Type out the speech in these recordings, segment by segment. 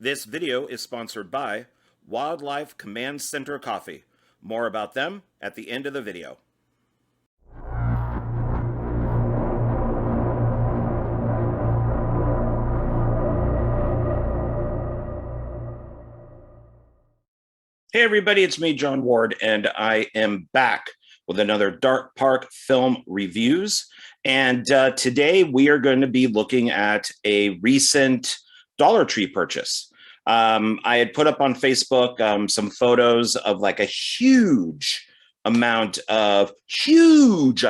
This video is sponsored by Wildlife Command Center Coffee. More about them at the end of the video. Hey everybody, it's me, John Ward, and I am back with another Dark Park Film Reviews. And today we are going to be looking at a recent Dollar Tree purchase. I had put up on Facebook some photos of like a huge amount of, amount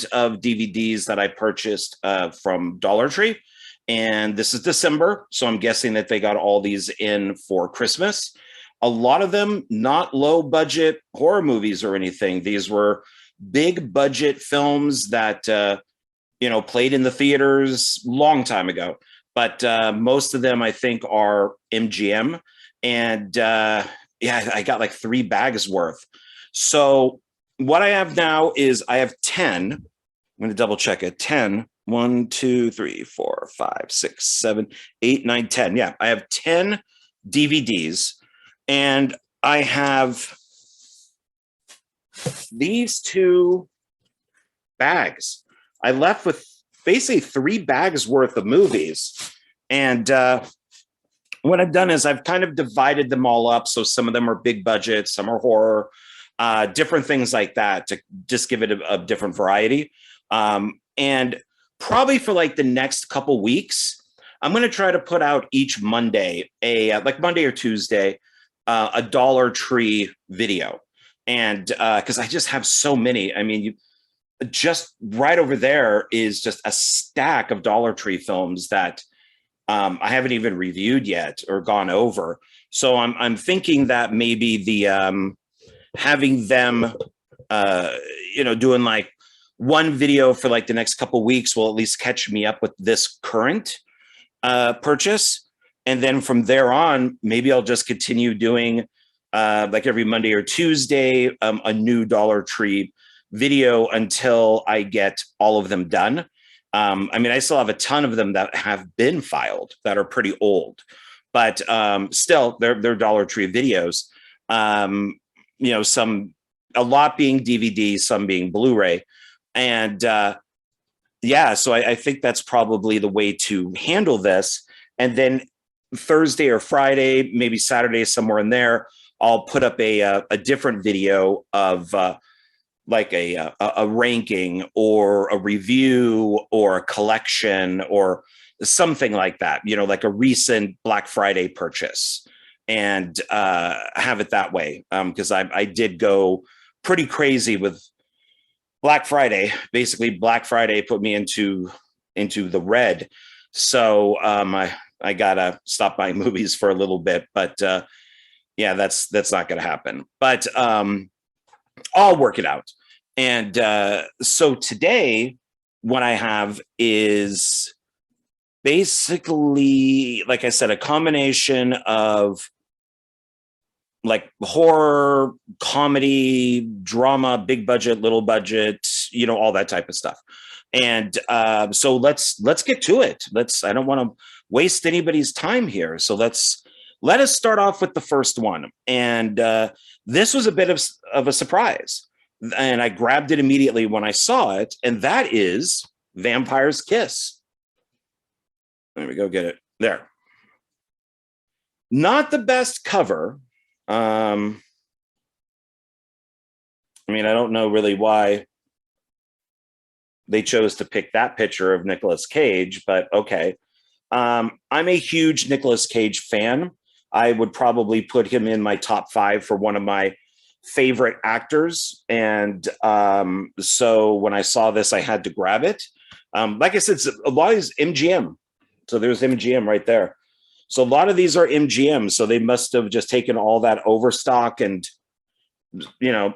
of DVDs that I purchased from Dollar Tree. And this is December, so I'm guessing that they got all these in for Christmas. A lot of them not low budget horror movies or anything. These were big budget films that played in the theaters long time ago. But most of them, I think, are MGM. And I got like 3 bags worth. So what I have now is I have 10. I'm going to double check it. 10. 1, 2, 3, 4, 5, 6, 7, 8, 9, 10. Yeah, I have 10 DVDs. And I have these 2 bags. I left with basically 3 bags worth of movies. And what I've done is I've kind of divided them all up. So some of them are big budget, some are horror, different things like that to just give it a different variety. And probably for like the next couple weeks, I'm going to try to put out each Monday, like Monday or Tuesday, a Dollar Tree video. And because I just have so many. I mean, just right over there is just a stack of Dollar Tree films that I haven't even reviewed yet or gone over. So I'm thinking that maybe the having them, doing like one video for like the next couple weeks will at least catch me up with this current purchase. And then from there on, maybe I'll just continue doing like every Monday or Tuesday, a new Dollar Tree video until I get all of them done. I still have a ton of them that have been filed that are pretty old, but still they're Dollar Tree videos. A lot being DVD, some being Blu-ray. And so I think that's probably the way to handle this. And then Thursday or Friday, maybe Saturday, somewhere in there, I'll put up a different video of like a ranking or a review or a collection or something like that, like a recent Black Friday purchase, and have it that way. Because I did go pretty crazy with Black Friday. Basically, Black Friday put me into the red. So I gotta stop buying movies for a little bit. But that's not gonna happen. But I'll work it out. And so today, what I have is basically, like I said, a combination of like horror, comedy, drama, big budget, little budget, all that type of stuff. And so let's get to it. I don't want to waste anybody's time here. So let us start off with the first one. And this was a bit of a surprise. And I grabbed it immediately when I saw it. And that is Vampire's Kiss. Let me go get it. There. Not the best cover. I don't know really why they chose to pick that picture of Nicolas Cage, but okay. I'm a huge Nicolas Cage fan. I would probably put him in my top 5 for one of my favorite actors. And so when I saw this, I had to grab it. Like I said, a lot of these MGM. So there's MGM right there. So a lot of these are MGM. So they must have just taken all that overstock and,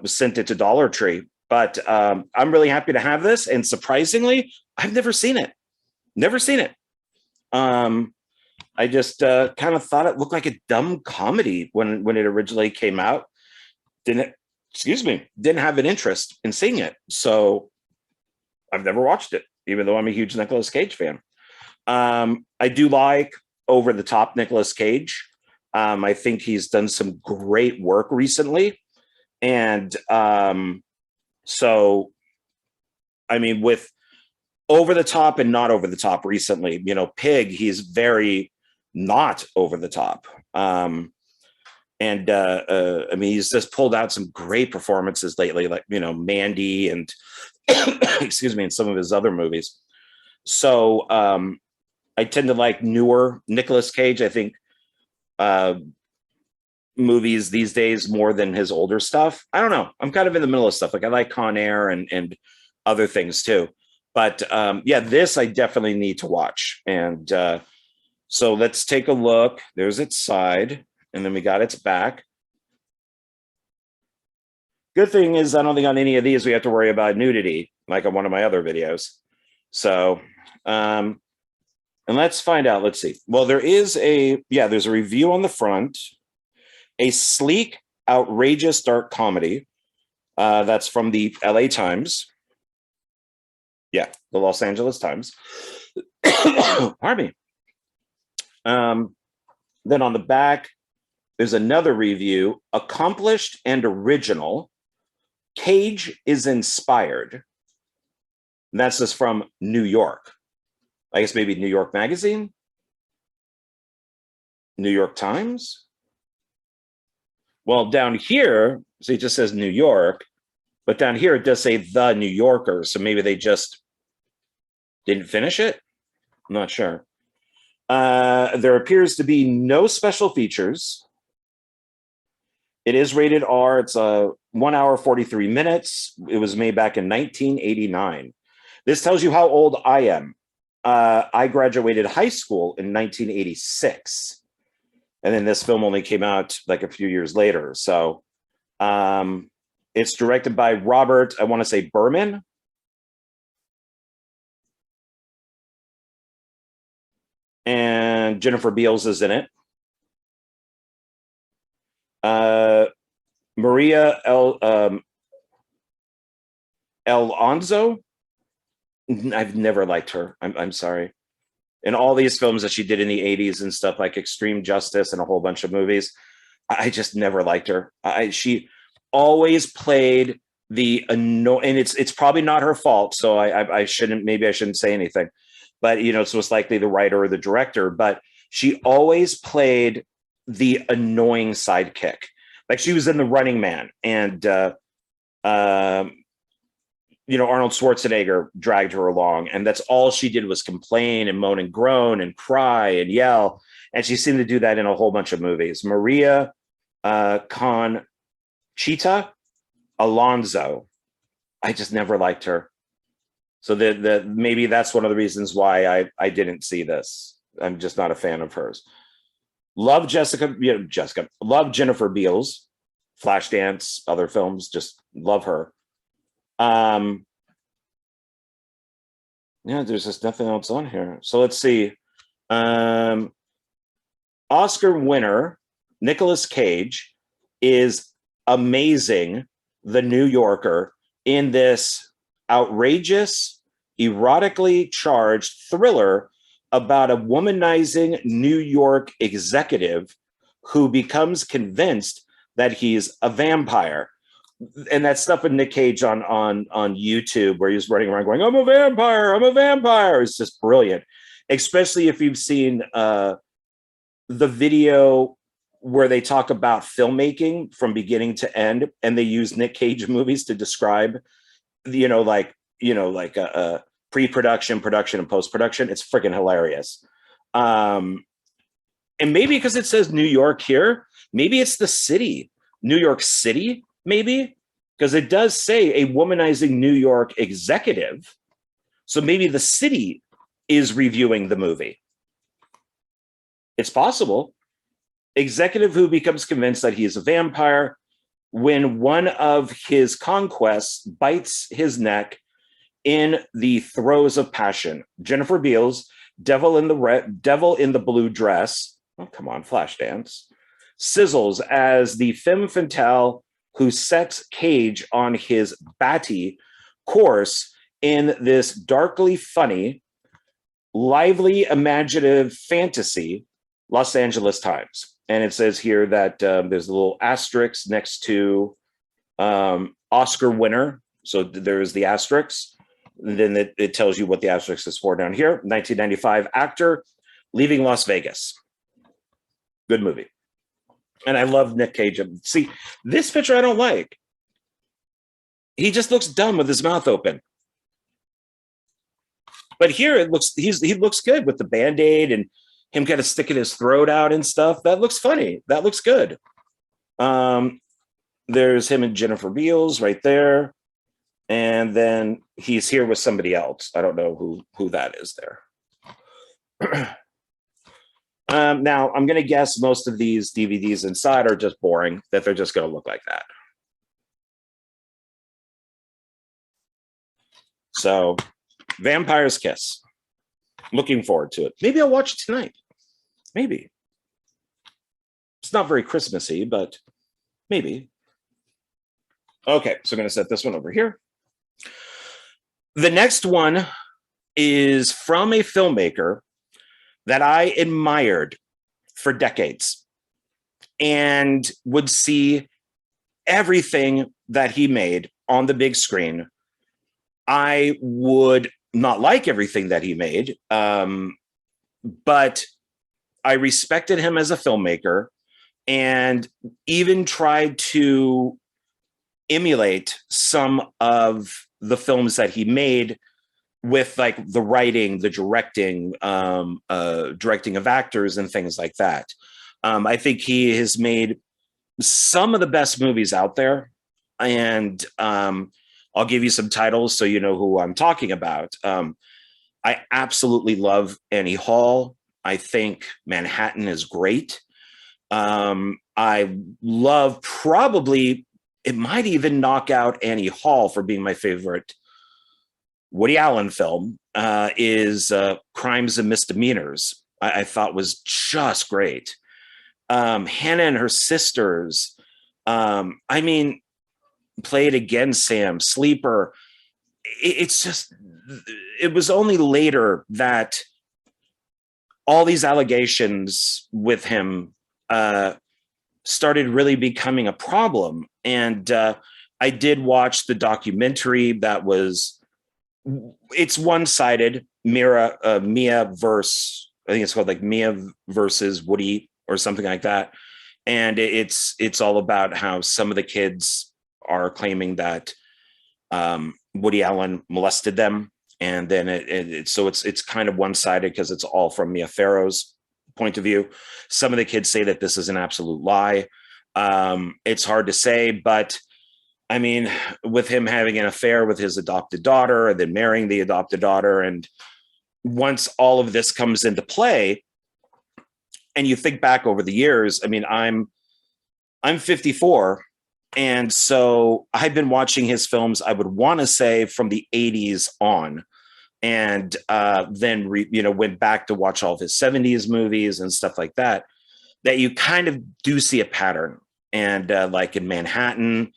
sent it to Dollar Tree. But I'm really happy to have this. And surprisingly, I've never seen it. Never seen it. I just kind of thought it looked like a dumb comedy when it originally came out. Didn't have an interest in seeing it. So I've never watched it, even though I'm a huge Nicolas Cage fan. I do like over the top Nicolas Cage. I think he's done some great work recently. And so, I mean, with over the top and not over the top recently, you know, Pig, he's very not over the top. I mean, he's just pulled out some great performances lately, like, you know, Mandy and excuse me, in some of his other movies. So I tend to like newer Nicolas Cage. I think movies these days more than his older stuff. I don't know. I'm kind of in the middle of stuff. Like I like Con Air and other things too. But yeah, this I definitely need to watch. And so let's take a look. There's its side, and then we got its back. Good thing is I don't think on any of these we have to worry about nudity, like on one of my other videos. So, and let's find out. Let's see. Well, there's a review on the front. A sleek, outrageous dark comedy. That's from the LA Times. Yeah, the Los Angeles Times. Pardon me. Then on the back, there's another review, accomplished and original. Cage is inspired. And that's just from New York. I guess maybe New York Magazine? New York Times? Well, down here, see, it just says New York, but down here it does say The New Yorker, so maybe they just didn't finish it? I'm not sure. There appears to be no special features. It is rated R. It's 1 hour, 43 minutes. It was made back in 1989. This tells you how old I am. I graduated high school in 1986. And then this film only came out like a few years later. So it's directed by Robert, I want to say Berman. And Jennifer Beals is in it. Maria Alonso. I've never liked her. I'm sorry. In all these films that she did in the 80s and stuff like Extreme Justice and a whole bunch of movies, I just never liked her. She always played the annoying, and it's probably not her fault. So I shouldn't say anything, but you know, it's most likely the writer or the director, but she always played the annoying sidekick. Like she was in The Running Man, and you know, Arnold Schwarzenegger dragged her along, and that's all she did was complain and moan and groan and cry and yell. And she seemed to do that in a whole bunch of movies. Maria Conchita Alonso. I just never liked her. So maybe that's one of the reasons why I didn't see this. I'm just not a fan of hers. Love love Jennifer Beals, Flashdance, other films, just love her. Yeah, there's just nothing else on here. So let's see. Oscar winner Nicolas Cage is amazing, The New Yorker, in this outrageous, erotically charged thriller about a womanizing New York executive who becomes convinced that he's a vampire. And that stuff with Nick Cage on YouTube where he's running around going, I'm a vampire. It's just brilliant. Especially if you've seen the video where they talk about filmmaking from beginning to end, and they use Nick Cage movies to describe, like a pre-production, production, and post-production. It's freaking hilarious. And maybe because it says New York here, maybe it's the city, New York City, maybe, because it does say a womanizing New York executive. So maybe the city is reviewing the movie. It's possible. Executive who becomes convinced that he is a vampire when one of his conquests bites his neck in the throes of passion. Jennifer Beals, devil in the blue dress. Oh, come on, Flashdance. Sizzles as the femme fatale who sets Cage on his batty course in this darkly funny, lively, imaginative fantasy Los Angeles Times. And it says here that there's a little asterisk next to Oscar winner. So there's the asterisk. And then it tells you what the asterisk is for down here. 1995 actor leaving Las Vegas. Good movie. And I love Nick Cage. See, this picture I don't like. He just looks dumb with his mouth open. But here it looks, he looks good with the Band-Aid and him kind of sticking his throat out and stuff. That looks funny. That looks good. There's him and Jennifer Beals right there. And then he's here with somebody else. I don't know who that is there. Now, I'm going to guess most of these DVDs inside are just boring, that they're just going to look like that. So, Vampire's Kiss. Looking forward to it. Maybe I'll watch it tonight. Maybe. It's not very Christmassy, but maybe. Okay, so I'm going to set this one over here. The next one is from a filmmaker that I admired for decades and would see everything that he made on the big screen. I would not like everything that he made, but I respected him as a filmmaker and even tried to emulate some of the films that he made with like the writing, the directing, directing of actors and things like that. I think he has made some of the best movies out there. And I'll give you some titles so you know who I'm talking about. I absolutely love Annie Hall. I think Manhattan is great. I love probably, it might even knock out Annie Hall for being my favorite Woody Allen film, is Crimes and Misdemeanors. I thought was just great. Hannah and Her Sisters. I mean, Play It Again, Sam, Sleeper. It's just, it was only later that all these allegations with him started really becoming a problem. And I did watch the documentary that was, it's one-sided. Mia versus, I think it's called like Mia versus Woody or something like that. And it's all about how some of the kids are claiming that Woody Allen molested them. And then so it's kind of one-sided because it's all from Mia Farrow's point of view. Some of the kids say that this is an absolute lie. It's hard to say, but I mean, with him having an affair with his adopted daughter and then marrying the adopted daughter, and once all of this comes into play, and you think back over the years, I mean, I'm 54, and so I've been watching his films, I would want to say from the 80s on, and then went back to watch all of his 70s movies and stuff like that, that you kind of do see a pattern. And like in Manhattan,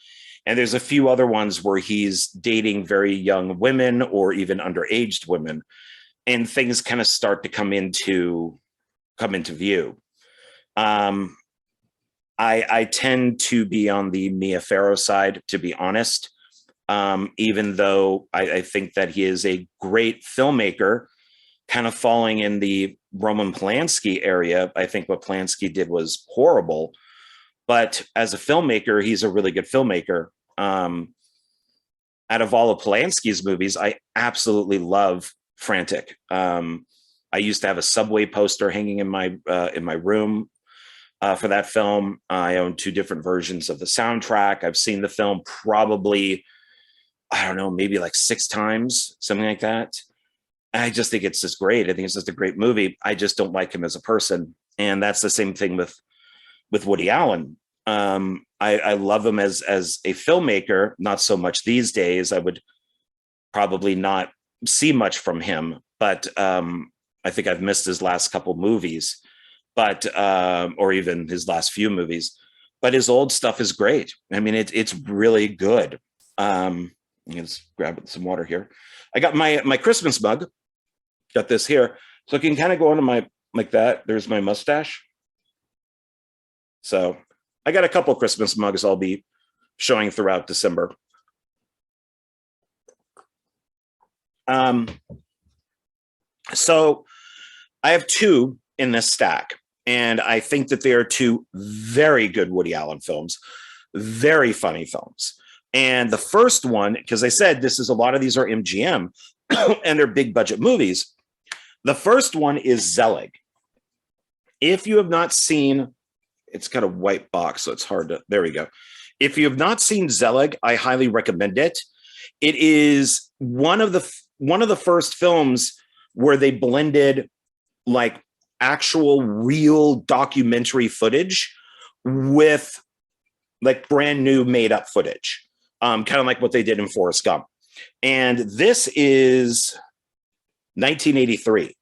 and there's a few other ones where he's dating very young women or even underaged women, and things kind of start to come into view. I tend to be on the Mia Farrow side, to be honest, even though I think that he is a great filmmaker, kind of falling in the Roman Polanski area. I think what Polanski did was horrible, but as a filmmaker, he's a really good filmmaker. Out of all of Polanski's movies, I absolutely love Frantic. I used to have a Subway poster hanging in my room for that film. I own 2 different versions of the soundtrack. I've seen the film probably, I don't know, maybe like 6 times, something like that. I just think it's just great. I think it's just a great movie. I just don't like him as a person. And that's the same thing with Woody Allen. I love him as a filmmaker, not so much these days. I would probably not see much from him, but I think I've missed his last couple movies, but or even his last few movies. But his old stuff is great. I mean, it's really good. Let's grab some water here. I got my Christmas mug. Got this here, so I can kind of go into like that. There's my mustache. So I got a couple Christmas mugs I'll be showing throughout December. So I have two in this stack, and I think that they are two very good Woody Allen films, very funny films. And the first one, because I said this is a lot of these are MGM and they're big budget movies. The first one is Zelig. If you have not seen, it's got a white box, so it's hard to, there we go. If you have not seen Zelig, I highly recommend it. It is one of the first films where they blended like actual real documentary footage with like brand new made up footage, kind of like what they did in Forrest Gump. And this is 1983.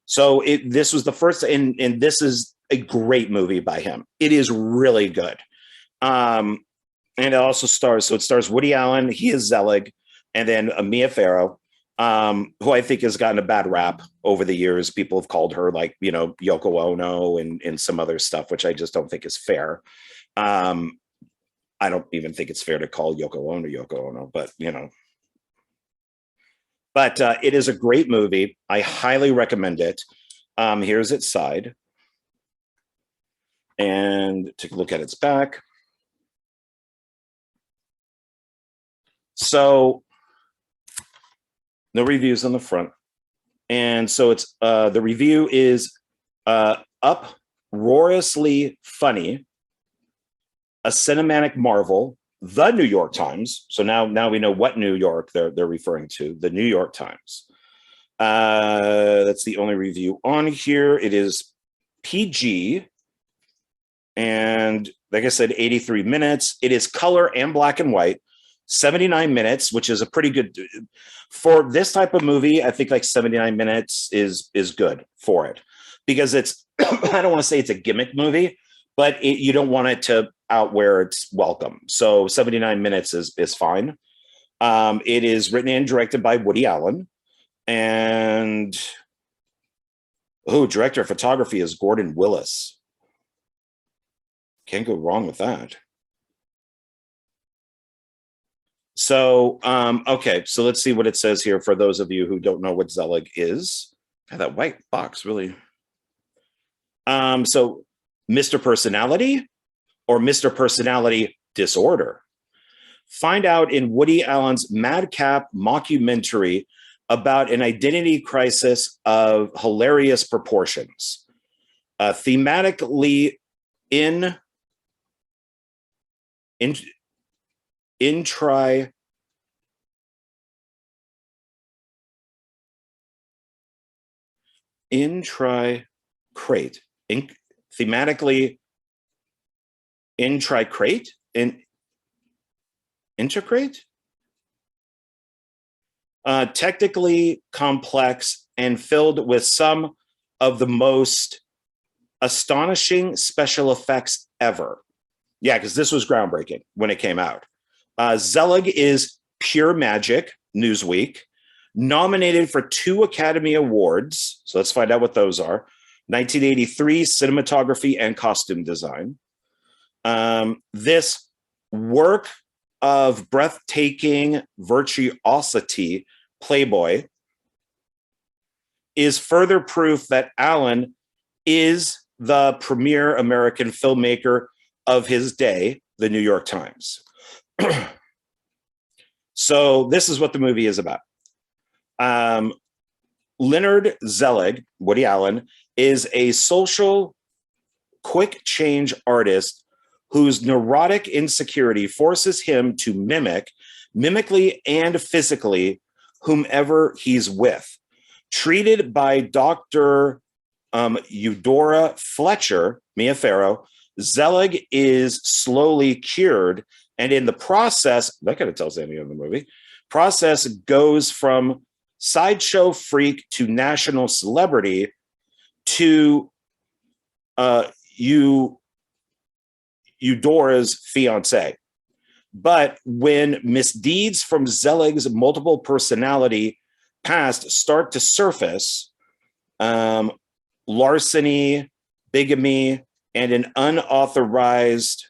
So this was the first, and this is a great movie by him. It is really good. And it also stars, so it stars Woody Allen, he is Zelig, and then Mia Farrow, who I think has gotten a bad rap over the years. People have called her like, you know, Yoko Ono and some other stuff, which I just don't think is fair. I don't even think it's fair to call Yoko Ono, but you know. But it is a great movie. I highly recommend it. Here's its side. And take a look at its back. So no reviews on the front. And so it's the review is uproariously funny, a cinematic marvel, the New York Times. So now we know what New York they're referring to, the New York Times. That's the only review on here. It is PG. And like I said, 83 minutes. It is color and black and white. 79 minutes, which is a pretty good for this type of movie. I think like 79 minutes is good for it, because it's I don't want to say it's a gimmick movie, but you don't want it to outwear its welcome. So 79 minutes is fine. It is written and directed by Woody Allen, and director of photography is Gordon Willis. Can't go wrong with that. So, okay, so let's see what it says here for those of you who don't know what Zelig is. God, that white box really. So Mr. Personality or Mr. Personality Disorder. Find out in Woody Allen's madcap mockumentary about an identity crisis of hilarious proportions. Thematically thematically intricate, technically complex, and filled with some of the most astonishing special effects ever. Yeah, because this was groundbreaking when it came out. Zelig is pure magic, Newsweek, nominated for 2 Academy Awards. So let's find out what those are. 1983, cinematography and costume design. This work of breathtaking virtuosity, Playboy, is further proof that Allen is the premier American filmmaker of his day, the New York Times. So this is what the movie is about. Leonard Zelig, Woody Allen, is a social quick change artist whose neurotic insecurity forces him to mimically and physically, whomever he's with. Treated by Dr. Eudora Fletcher, Mia Farrow, Zelig is slowly cured, and in the process, that kind of tells any of the movie, process goes from sideshow freak to national celebrity to Eudora's fiance. But when misdeeds from Zelig's multiple personality past start to surface, larceny, bigamy, and an unauthorized,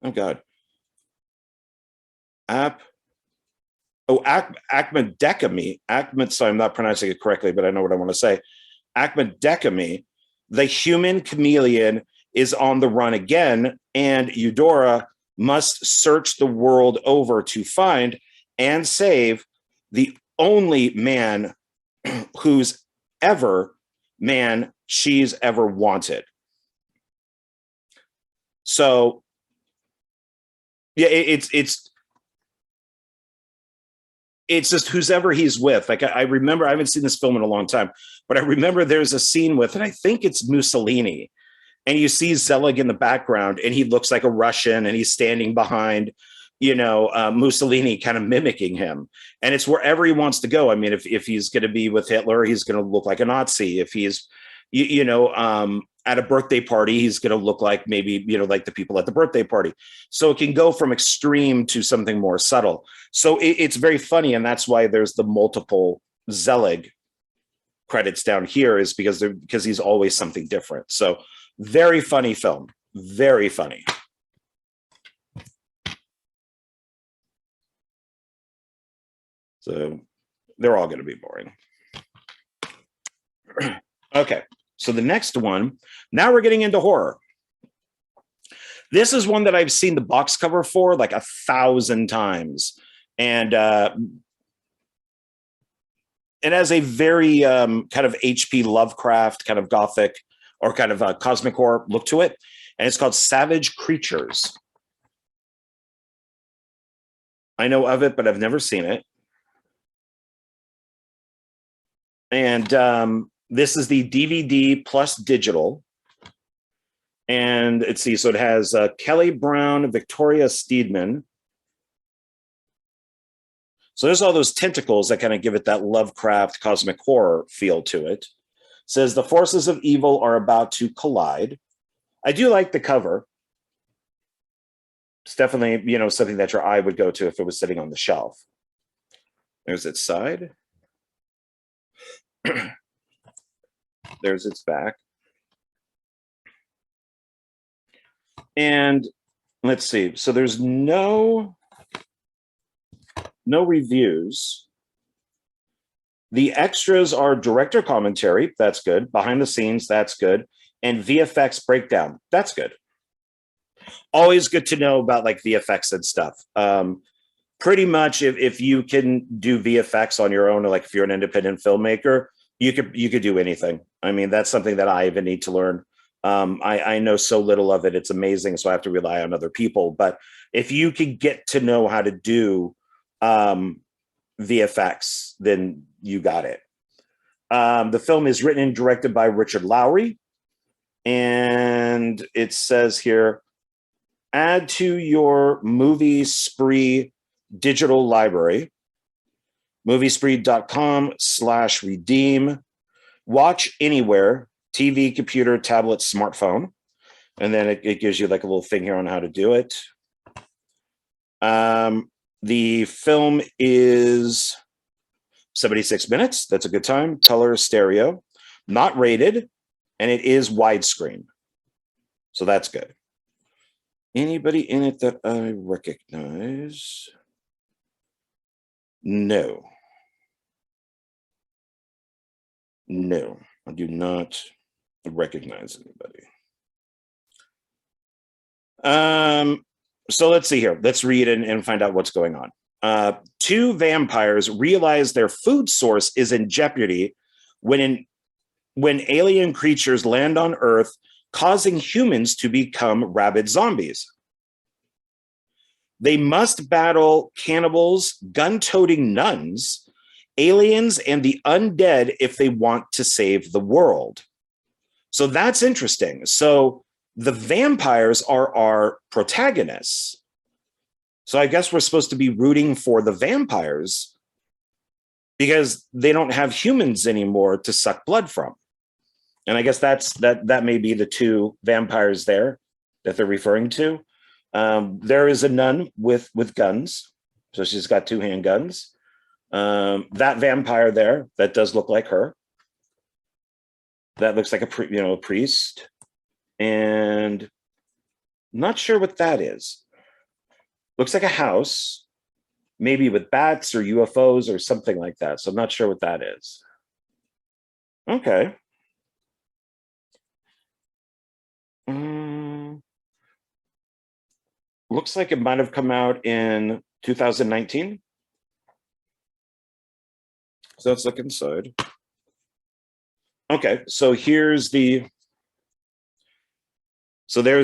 oh God, acmedecamy. So I'm not pronouncing it correctly, but I know what I want to say. Acmedecamy, the human chameleon is on the run again, and Eudora must search the world over to find and save the only man who's ever man she's ever wanted. So yeah, it's just who's ever he's with. Like I remember, I haven't seen this film in a long time, but I remember there's a scene with, and I think it's Mussolini, and you see Zelig in the background, and he looks like a Russian, and he's standing behind, Mussolini, kind of mimicking him. And it's wherever he wants to go. I mean, if he's going to be with Hitler, he's going to look like a Nazi. If he's, at a birthday party, he's going to look like maybe, like the people at the birthday party. So it can go from extreme to something more subtle. So it's very funny. And that's why there's the multiple Zelig credits down here, is because he's always something different. So very funny film. Very funny. So they're all going to be boring. Okay. So the next one, now we're getting into horror. This is one that I've seen the box cover for like 1,000 times. And it has a very kind of H.P. Lovecraft kind of gothic or kind of cosmic horror look to it. And it's called Savage Creatures. I know of it, but I've never seen it. And this is the DVD plus digital. And let's see, so it has Kelly Brown, Victoria Steedman. So there's all those tentacles that kind of give it that Lovecraft cosmic horror feel to it. It says the forces of evil are about to collide. I do like the cover. It's definitely, something that your eye would go to if it was sitting on the shelf. There's its side. There's its back. And let's see. So there's no reviews. The extras are director commentary. That's good. Behind the scenes. That's good. And VFX breakdown. That's good. Always good to know about like VFX and stuff. Pretty much if you can do VFX on your own, or like if you're an independent filmmaker, you could do anything. I mean, that's something that I even need to learn. I know so little of it. It's amazing. So I have to rely on other people. But if you can get to know how to do VFX, then you got it. The film is written and directed by Richard Lowry. And it says here, add to your Movie Spree digital library, moviespree.com/redeem. Watch anywhere, TV, computer, tablet, smartphone. And then it gives you like a little thing here on how to do it. The film is 76 minutes. That's a good time. Color stereo, not rated, and it is widescreen. So that's good. Anybody in it that I recognize? No. No, I do not recognize anybody. So let's see here. Let's read and find out what's going on. Two vampires realize their food source is in jeopardy when alien creatures land on Earth, causing humans to become rabid zombies. They must battle cannibals, gun-toting nuns, aliens, and the undead if they want to save the world. So that's interesting. So the vampires are our protagonists. So I guess we're supposed to be rooting for the vampires because they don't have humans anymore to suck blood from. And I guess that may be the two vampires there that they're referring to. There is a nun with guns. So she's got two handguns. That vampire there, that does look like her. That looks like a priest, and not sure what that is. Looks like a house, maybe with bats or UFOs or something like that. So I'm not sure what that is. Okay. Looks like it might have come out in 2019. So let's look inside. Okay, so there's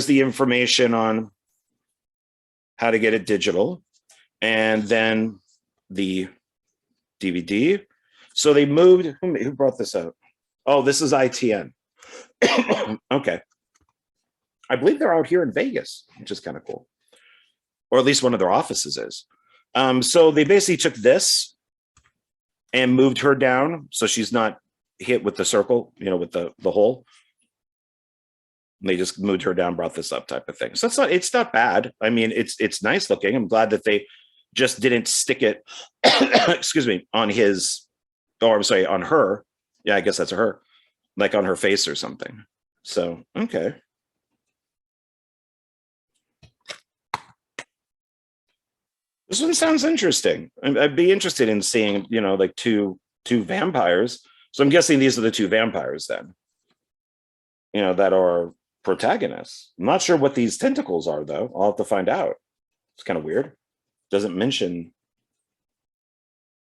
the information on how to get it digital, and then the DVD. So they moved, who brought this out? Oh, this is ITN. Okay. I believe they're out here in Vegas, which is kind of cool. Or at least one of their offices is. So they basically took this and moved her down so she's not hit with the circle, with the hole. And they just moved her down, brought this up, type of thing. So it's not bad. I mean, it's nice looking. I'm glad that they just didn't stick it, excuse me, on on her. Yeah, I guess that's her, like on her face or something. So, okay. This one sounds interesting. I'd be interested in seeing, like two vampires. So I'm guessing these are the two vampires then, that are protagonists. I'm not sure what these tentacles are, though. I'll have to find out. It's kind of weird. Doesn't mention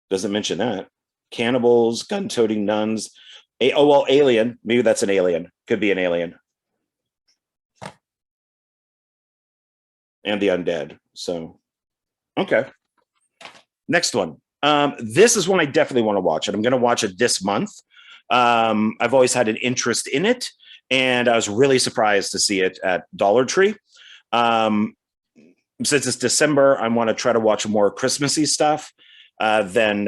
that. Cannibals, gun-toting nuns. Alien. Maybe that's an alien. Could be an alien. And the undead. So, okay. Next one. This is one I definitely want to watch, and I'm going to watch it this month. I've always had an interest in it, and I was really surprised to see it at Dollar Tree. Since it's December, I want to try to watch more Christmassy stuff than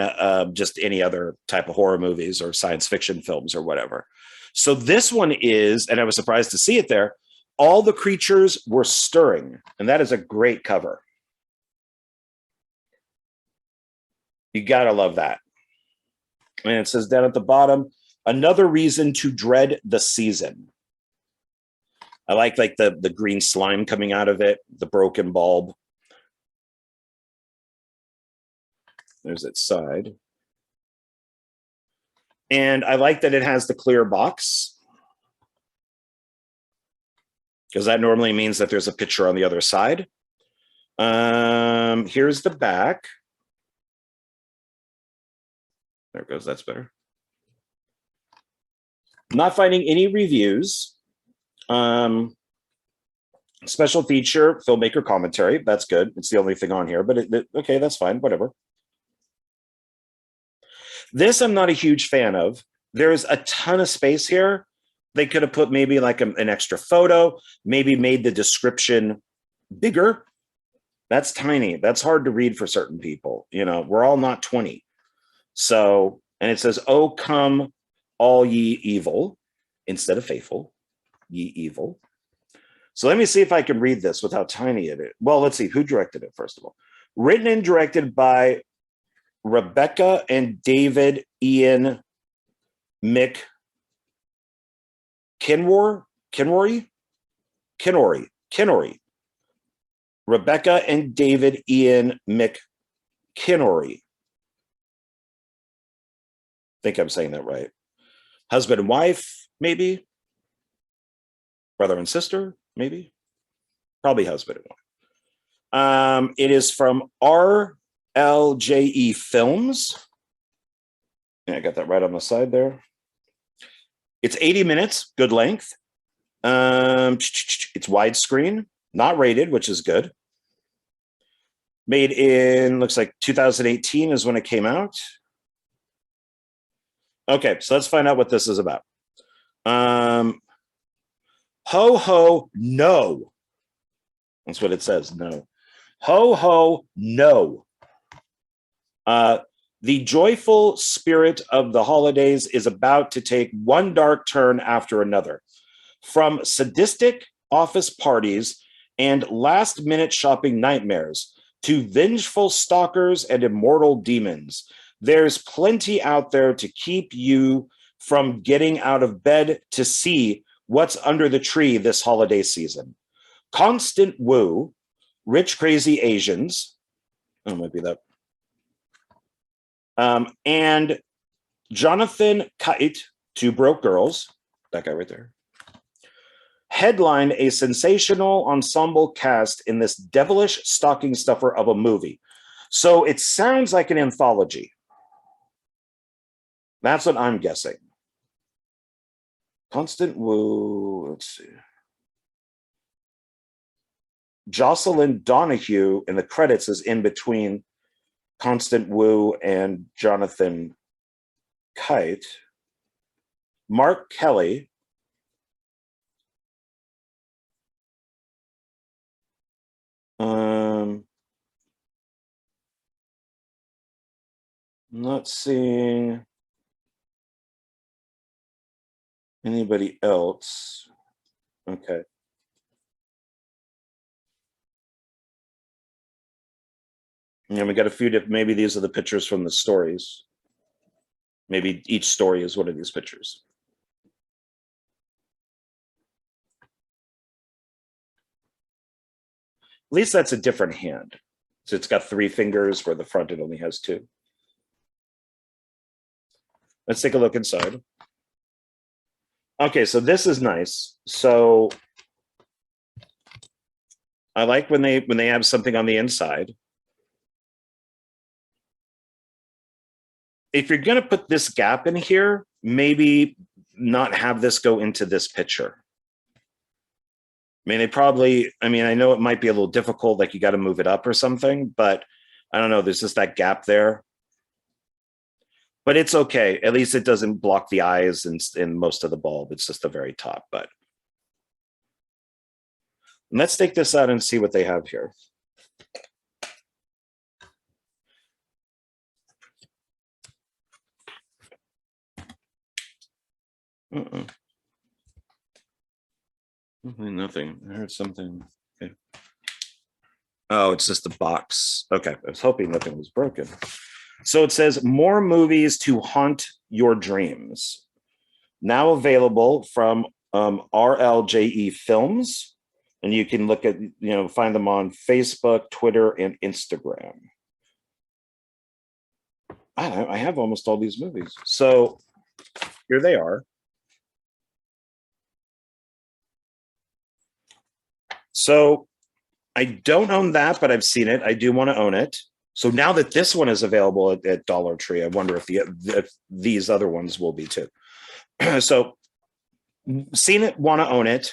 just any other type of horror movies or science fiction films or whatever. So this one is, and I was surprised to see it there, All the Creatures Were Stirring, and that is a great cover. You gotta love that. And it says down at the bottom, another reason to dread the season. I like the green slime coming out of it, the broken bulb. There's its side. And I like that it has the clear box, because that normally means that there's a picture on the other side. Here's the back. There it goes. That's better. Not finding any reviews. Special feature, filmmaker commentary. That's good. It's the only thing on here, but okay, that's fine. Whatever. This I'm not a huge fan of. There's a ton of space here. They could have put maybe like an extra photo, maybe made the description bigger. That's tiny. That's hard to read for certain people. We're all not 20. So, and it says, "Oh, come all ye evil," instead of faithful, ye evil. So let me see if I can read this with how tiny it is. Well, let's see. Who directed it, first of all? Written and directed by Rebecca and David Ian Kinroy. Rebecca and David Ian McKinroy. I think I'm saying that right. Husband and wife, maybe. Brother and sister, maybe. Probably husband and wife. It is from RLJE Films. Yeah, I got that right on the side there. It's 80 minutes, good length. It's widescreen, not rated, which is good. Made in, looks like 2018 is when it came out. Okay, so let's find out what this is about. Ho ho no. That's what it says, no. Ho ho no. The joyful spirit of the holidays is about to take one dark turn after another. From sadistic office parties and last-minute shopping nightmares to vengeful stalkers and immortal demons, there's plenty out there to keep you from getting out of bed to see what's under the tree this holiday season. Constant Woo, Rich Crazy Asians. Oh, might be that. And Jonathan Kite, Two Broke Girls. That guy right there. Headlined a sensational ensemble cast in this devilish stocking stuffer of a movie. So it sounds like an anthology. That's what I'm guessing. Constant Woo, let's see. Jocelyn Donahue in the credits is in between Constant Woo and Jonathan Kite. Mark Kelly. Not seeing anybody else. Okay. Yeah, we got a few different, maybe these are the pictures from the stories. Maybe each story is one of these pictures. At least that's a different hand. So it's got 3 fingers where the front it only has 2. Let's take a look inside. Okay, so this is nice. So I like when they have something on the inside. If you're going to put this gap in here, maybe not have this go into this picture. I mean, they probably, I mean, I know it might be a little difficult, like you got to move it up or something, but I don't know, there's just that gap there. But it's okay. At least it doesn't block the eyes in most of the bulb. It's just the very top. But let's take this out and see what they have here. Nothing. I heard something. Okay. Oh, it's just the box. Okay. I was hoping nothing was broken. So it says more movies to haunt your dreams. Now available from RLJE Films. And you can look at, find them on Facebook, Twitter, and Instagram. I have almost all these movies. So here they are. So I don't own that, but I've seen it. I do want to own it. So now that this one is available at Dollar Tree, I wonder if these other ones will be too. So seen it, want to own it,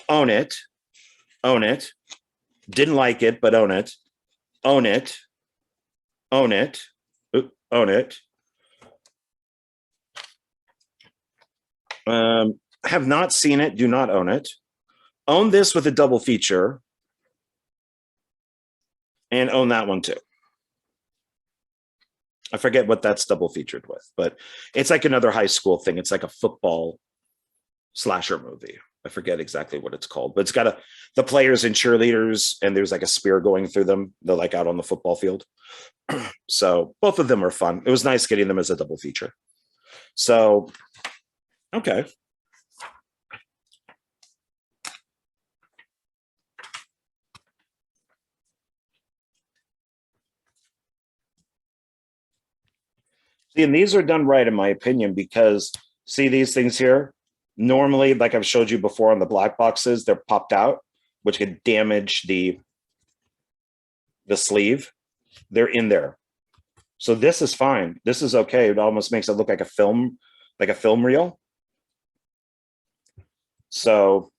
own it, own it. Didn't like it, but own it, own it, own it, own it. Have not seen it, do not own it. Own this with a double feature. And own that one too. I forget what that's double featured with, but it's like another high school thing. It's like a football slasher movie. I forget exactly what it's called, but it's got the players and cheerleaders, and there's like a spear going through them. They're like out on the football field. So both of them are fun. It was nice getting them as a double feature. So, okay. See, and these are done right, in my opinion, because see these things here? Normally, like I've showed you before on the black boxes, they're popped out, which could damage the sleeve. They're in there. So this is fine. This is okay. It almost makes it look like a film reel. So,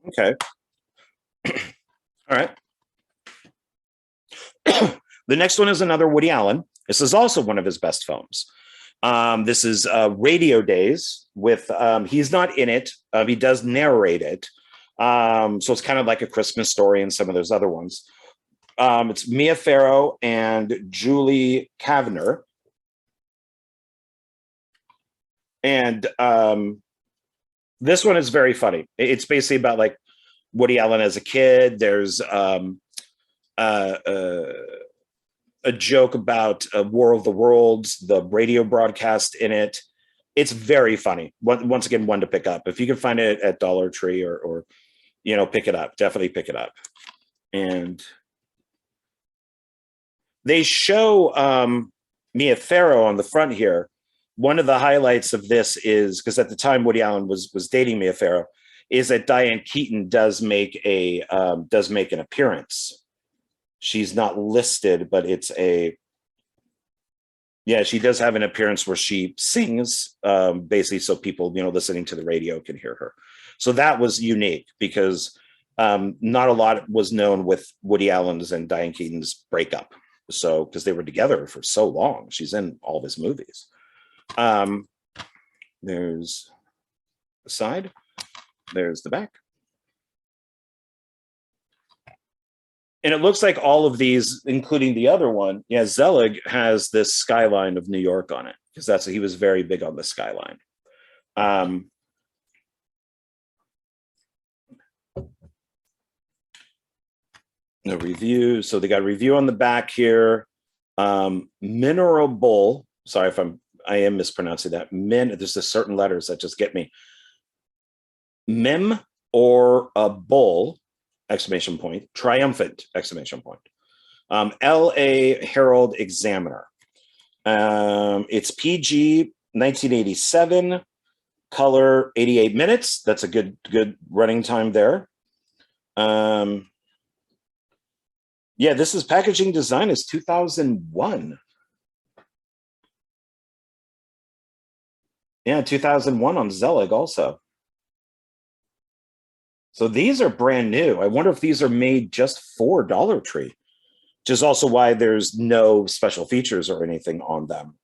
okay. All right. The next one is another Woody Allen. This is also one of his best films. This is Radio Days with, he's not in it. He does narrate it. So it's kind of like A Christmas Story and some of those other ones. It's Mia Farrow and Julie Kavner. And this one is very funny. It's basically about like Woody Allen as a kid. There's a joke about a War of the Worlds, the radio broadcast in it. It's very funny. Once again, one to pick up. If you can find it at Dollar Tree or pick it up. Definitely pick it up. And they show Mia Farrow on the front here. One of the highlights of this is, because at the time Woody Allen was dating Mia Farrow, is that Diane Keaton does make an appearance. She's not listed, but it's she does have an appearance where she sings, basically so people, listening to the radio can hear her. So that was unique because not a lot was known with Woody Allen's and Diane Keaton's breakup. So, because they were together for so long, she's in all of his movies. There's the side, there's the back. And it looks like all of these, including the other one, Zelig has this skyline of New York on it, because he was very big on the skyline. The review. So they got a review on the back here. Mineral bowl. Sorry if I am mispronouncing that. There's just certain letters that just get me. Mem or a bowl, exclamation point, triumphant, exclamation point. L.A. Herald Examiner. It's PG 1987, color 88 minutes. That's a good running time there. This is packaging design is 2001. 2001 on Zelig also. So these are brand new. I wonder if these are made just for Dollar Tree, which is also why there's no special features or anything on them.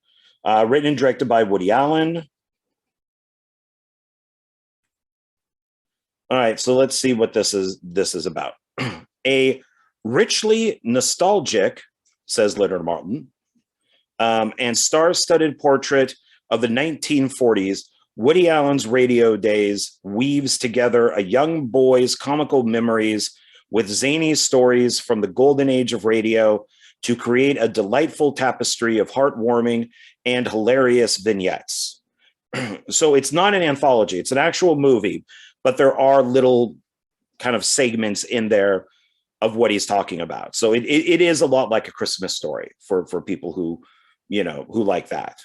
Written and directed by Woody Allen. All right, so let's see what this is about. A richly nostalgic, says Leonard Martin, and star-studded portrait of the 1940s, Woody Allen's radio days weaves together a young boy's comical memories with zany stories from the golden age of radio to create a delightful tapestry of heartwarming and hilarious vignettes. So it's not an anthology, it's an actual movie, but there are little kind of segments in there of what he's talking about. So it is a lot like A Christmas Story for people who like that.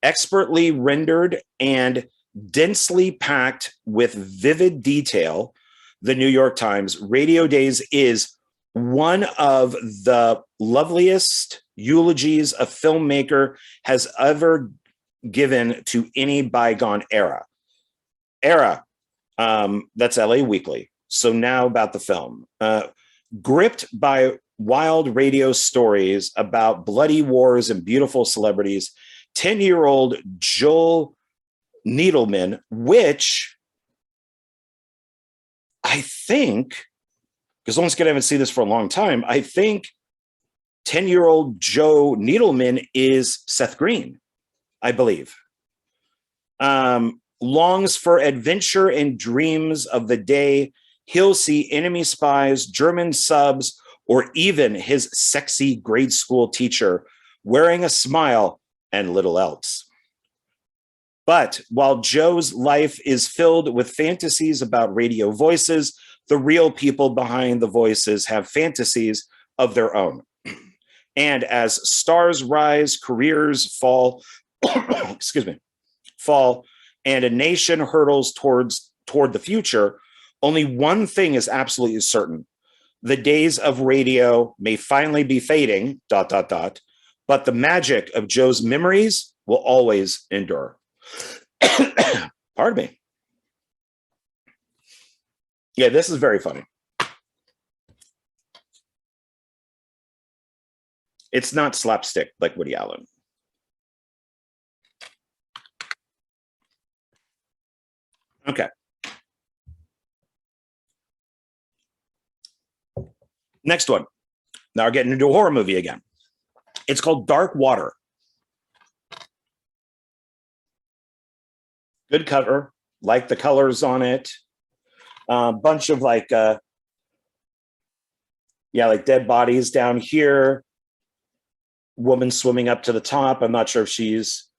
Expertly rendered and densely packed with vivid detail, the New York Times, Radio Days is one of the loveliest eulogies a filmmaker has ever given to any bygone era. That's LA Weekly. So now about the film. Gripped by wild radio stories about bloody wars and beautiful celebrities, 10-year-old Joel Needleman, which I think, because once again, I haven't seen this for a long time, I think 10-year-old Joe Needleman is Seth Green, I believe. Longs for adventure and dreams of the day he'll see enemy spies, German subs, or even his sexy grade school teacher wearing a smile and little else. But while Joe's life is filled with fantasies about radio voices, the real people behind the voices have fantasies of their own. And as stars rise, careers fall, fall, and a nation hurtles toward the future, only one thing is absolutely certain. The days of radio may finally be fading, ... but the magic of Joe's memories will always endure. Pardon me. Yeah, this is very funny. It's not slapstick like Woody Allen. Okay. Next one. Now we're getting into a horror movie again. It's called Dark Water. Good cover. Like the colors on it. A bunch of like Yeah, like dead bodies down here. Woman swimming up to the top. I'm not sure if she's,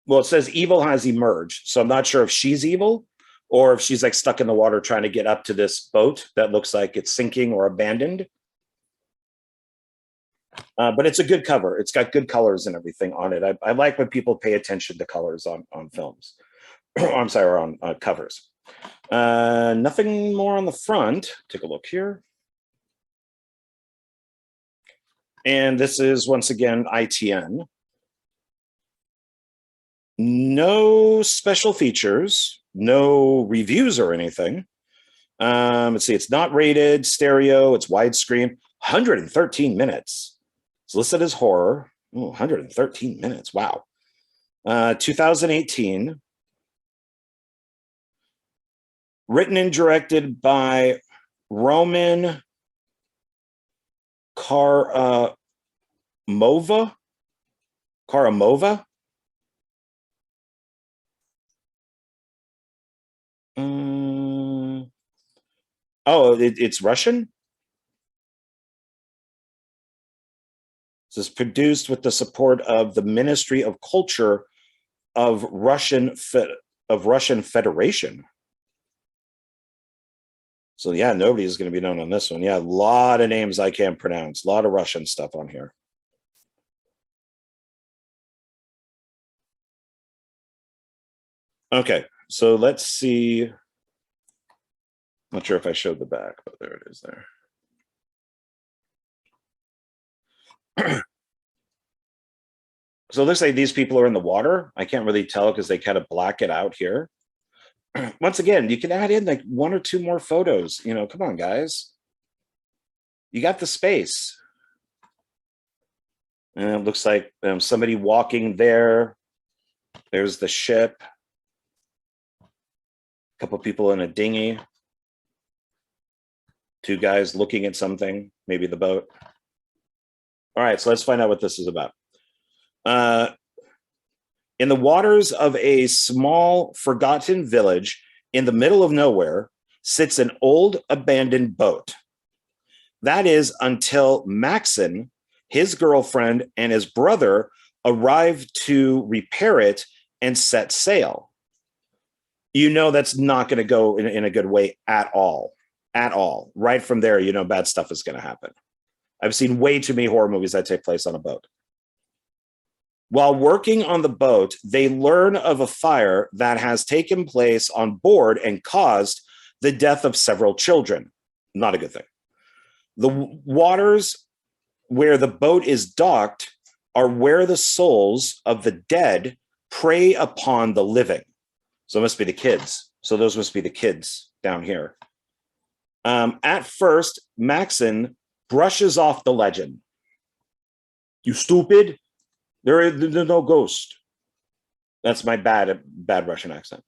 well, it says evil has emerged. So I'm not sure if she's evil or if she's like stuck in the water trying to get up to this boat that looks like it's sinking or abandoned. But it's a good cover. It's got good colors and everything on it. I like when people pay attention to colors on films. I'm sorry, on covers. Nothing more on the front. Take a look here. And this is, once again, ITN. No special features, no reviews or anything. Let's see, it's not rated, stereo, it's widescreen, 113 minutes. It's listed as horror. Ooh, 113 minutes, wow. 2018. Written and directed by Roman Karamova. It's Russian. This is produced with the support of the Ministry of Culture of Russian Federation. So yeah, nobody is going to be known on this one. Yeah, a lot of names I can't pronounce. A lot of Russian stuff on here. Okay, so let's see. Not sure if I showed the back, but there it is there. So it looks like these people are in the water. I can't really tell because they kind of black it out here. Once again, you can add in like one or two more photos. You know, come on, guys. You got the space. And it looks like somebody walking there. There's the ship. A couple people in a dinghy. Two guys looking at something, maybe the boat. All right, so let's find out what this is about. In the waters of a small, forgotten village in the middle of nowhere sits an old, abandoned boat. That is until Maxon, his girlfriend, and his brother arrive to repair it and set sail. You know that's not going to go in a good way at all. At all. Right from there, you know bad stuff is going to happen. I've seen way too many horror movies that take place on a boat. While working on the boat, they learn of a fire that has taken place on board and caused the death of several children. Not a good thing. The waters where the boat is docked are where the souls of the dead prey upon the living. So it must be the kids. So those must be the kids down here. At first, Maxon brushes off the legend. You stupid. There's no ghost. That's my bad Russian accent.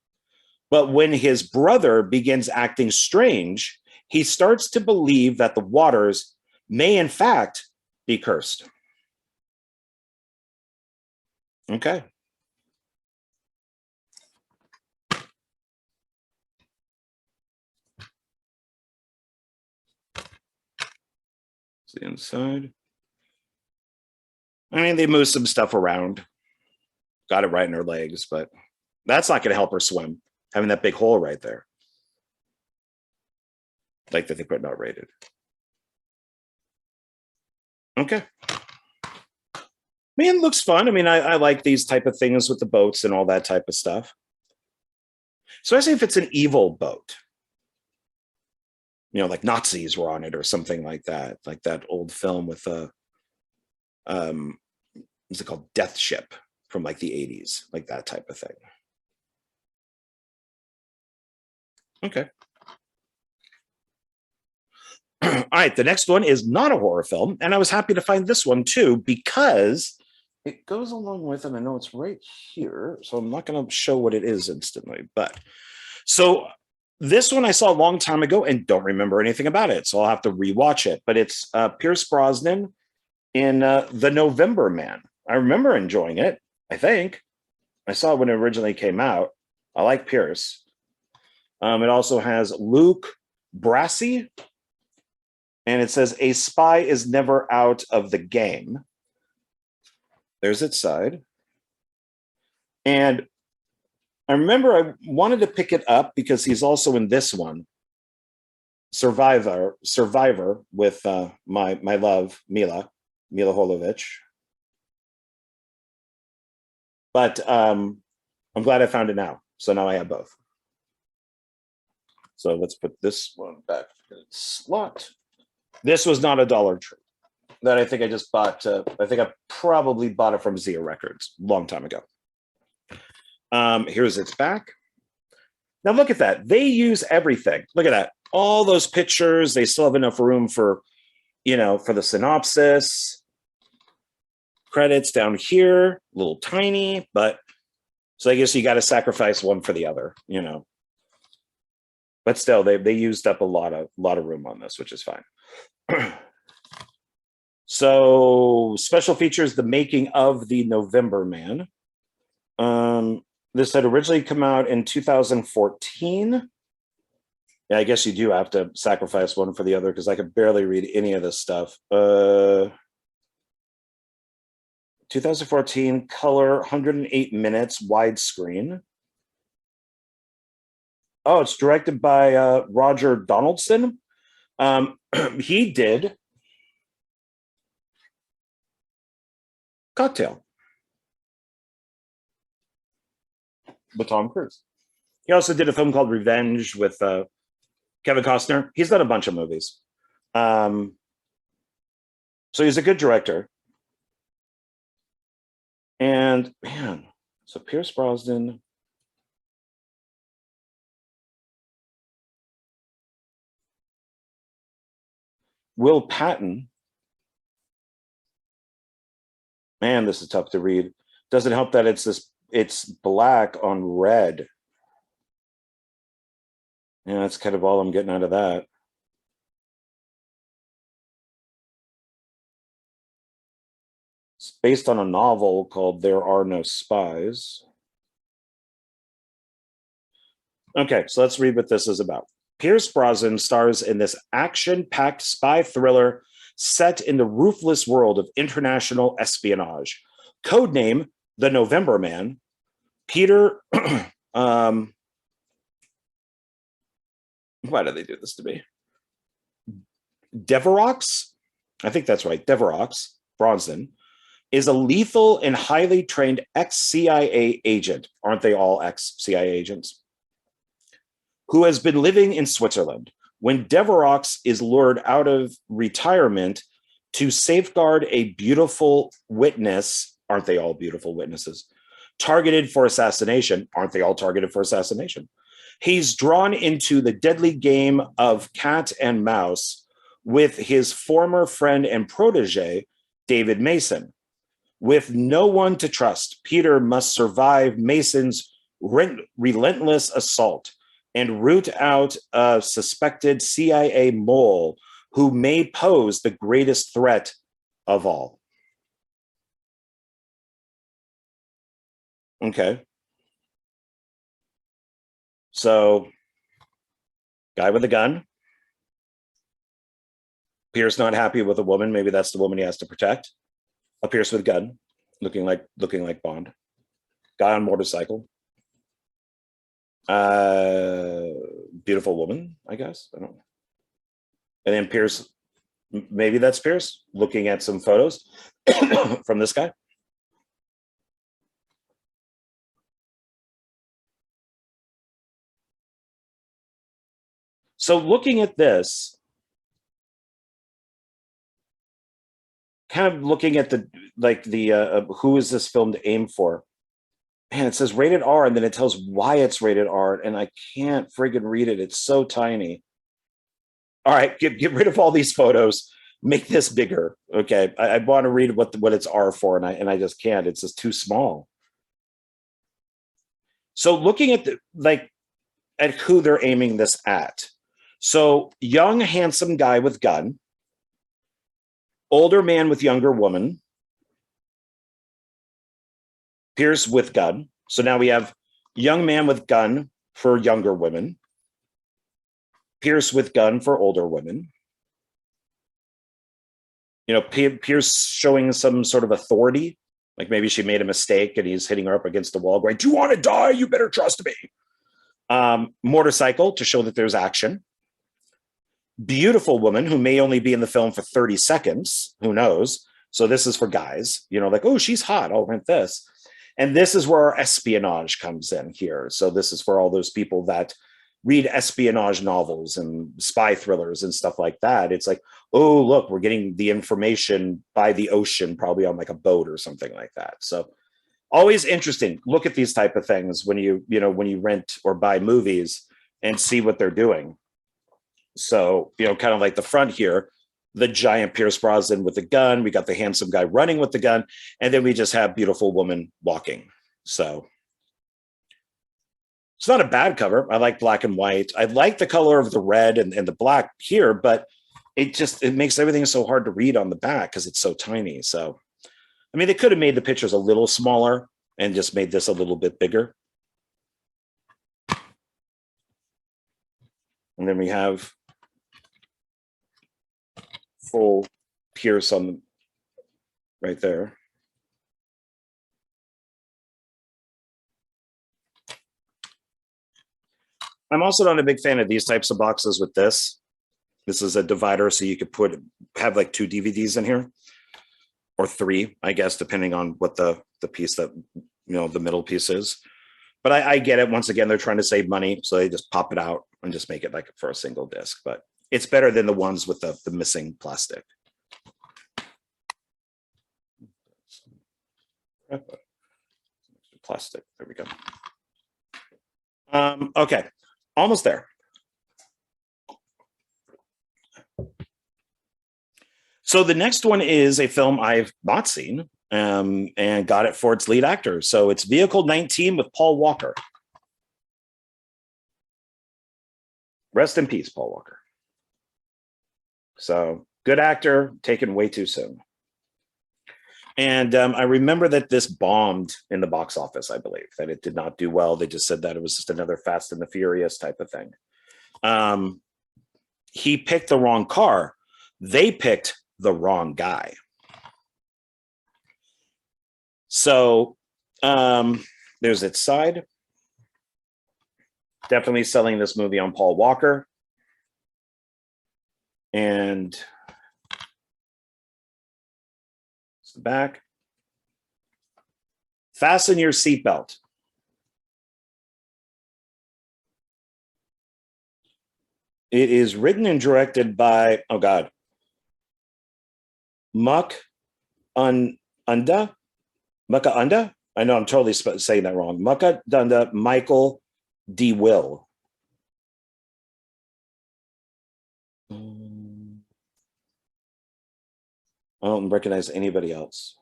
But when his brother begins acting strange, he starts to believe that the waters may in fact be cursed. Okay. It's the inside. I mean, they move some stuff around. Got it right in her legs, but that's not going to help her swim, having that big hole right there. Like that they put not rated. Okay. Man, looks fun. I mean, I like these type of things with the boats and all that type of stuff. Especially if it's an evil boat. You know, like Nazis were on it or something like that old film with what's it called? Death Ship from like the 80s, like that type of thing. Okay. All right, the next one is not a horror film, and I was happy to find this one too because it goes along with, and I know it's right here, so I'm not going to show what it is instantly, but so this one I saw a long time ago and don't remember anything about it, so I'll have to rewatch it, but it's Pierce Brosnan in The November Man. I remember enjoying it, I think. I saw it when it originally came out. I like Pierce. It also has Luke Brasi And it says, a spy is never out of the game. There's its side. And I remember I wanted to pick it up because he's also in this one, Survivor with my love, Mila Jovovich. But I'm glad I found it now. So now I have both. So let's put this one back in its slot. This was not a Dollar Tree. That I think I just bought. I think I probably bought it from Zia Records a long time ago. Here's its back. Now look at that. They use everything. Look at that. All those pictures. They still have enough room for, for the synopsis. Credits down here, a little tiny, but so I guess you got to sacrifice one for the other, But still, they used up a lot of room on this, which is fine. So special features: the making of the November Man. This had originally come out in 2014. Yeah, I guess you do have to sacrifice one for the other because I could barely read any of this stuff. 2014, color, 108 minutes, widescreen. Oh, it's directed by Roger Donaldson. He did Cocktail with Tom Cruise. He also did a film called Revenge with Kevin Costner. He's done a bunch of movies. So he's a good director. And man, so Pierce Brosnan. Will Patton. Man, this is tough to read. Doesn't help that it's black on red. Yeah, that's kind of all I'm getting out of that. It's based on a novel called There Are No Spies. Okay, so let's read what this is about. Pierce Brosnan stars in this action-packed spy thriller set in the ruthless world of international espionage. Codename The November Man. Peter, why do they do this to me? Deverox, I think that's right, Deverox Brosnan, is a lethal and highly trained ex-CIA agent. Aren't they all ex-CIA agents? Who has been living in Switzerland. When Deverox is lured out of retirement to safeguard a beautiful witness, aren't they all beautiful witnesses? Targeted for assassination, aren't they all targeted for assassination? He's drawn into the deadly game of cat and mouse with his former friend and protege, David Mason. With no one to trust, Peter must survive Mason's relentless assault and root out a suspected CIA mole who may pose the greatest threat of all. Okay. So, guy with a gun. Pierce not happy with a woman. Maybe that's the woman he has to protect. A Pierce with a gun, looking like Bond. Guy on motorcycle. Beautiful woman, I guess. I don't know. And then Pierce, maybe that's Pierce looking at some photos from this guy. So looking at this, kind of looking at who is this film to aim for? Man, it says rated R, and then it tells why it's rated R, and I can't friggin' read it. It's so tiny. All right, get rid of all these photos. Make this bigger. Okay, I want to read what it's R for, and I just can't. It's just too small. So looking at at who they're aiming this at. So young, handsome guy with gun, older man with younger woman, Pierce with gun. So now we have young man with gun for younger women, Pierce with gun for older women. You know, Pierce showing some sort of authority, like maybe she made a mistake and he's hitting her up against the wall, going, "Do you want to die? You better trust me." Motorcycle to show that there's action. Beautiful woman who may only be in the film for 30 seconds. Who knows? So this is for guys, you know, like, oh, she's hot. I'll rent this. And this is where our espionage comes in here. So this is for all those people that read espionage novels and spy thrillers and stuff like that. It's like, oh, look, we're getting the information by the ocean, probably on like a boat or something like that. So always interesting. Look at these type of things when when you rent or buy movies and see what they're doing. So, kind of like the front here, the giant Pierce Brosnan with the gun. We got the handsome guy running with the gun. And then we just have beautiful woman walking. So it's not a bad cover. I like black and white. I like the color of the red and the black here, but it makes everything so hard to read on the back because it's so tiny. So, I mean, they could have made the pictures a little smaller and just made this a little bit bigger. And then we have full Pierce on right there. I'm also not a big fan of these types of boxes with this. This is a divider, so you could have like 2 DVDs in here, or 3, I guess, depending on what the piece that, the middle piece is. But I get it. Once again, they're trying to save money, so they just pop it out and just make it like for a single disc. But it's better than the ones with the missing plastic. Plastic. There we go. Okay, almost there. So the next one is a film I've not seen, and got it for its lead actor. So it's Vehicle 19 with Paul Walker. Rest in peace, Paul Walker. So good actor, taken way too soon. And I remember that this bombed in the box office, I believe, that it did not do well. They just said that it was just another Fast and the Furious type of thing. He picked the wrong car. They picked the wrong guy. So there's its side. Definitely selling this movie on Paul Walker. And it's the back. Fasten your seatbelt. It is written and directed by, oh God, Mukka Unda. I know I'm totally saying that wrong. Mukka Unda, Michael D. Will. I don't recognize anybody else.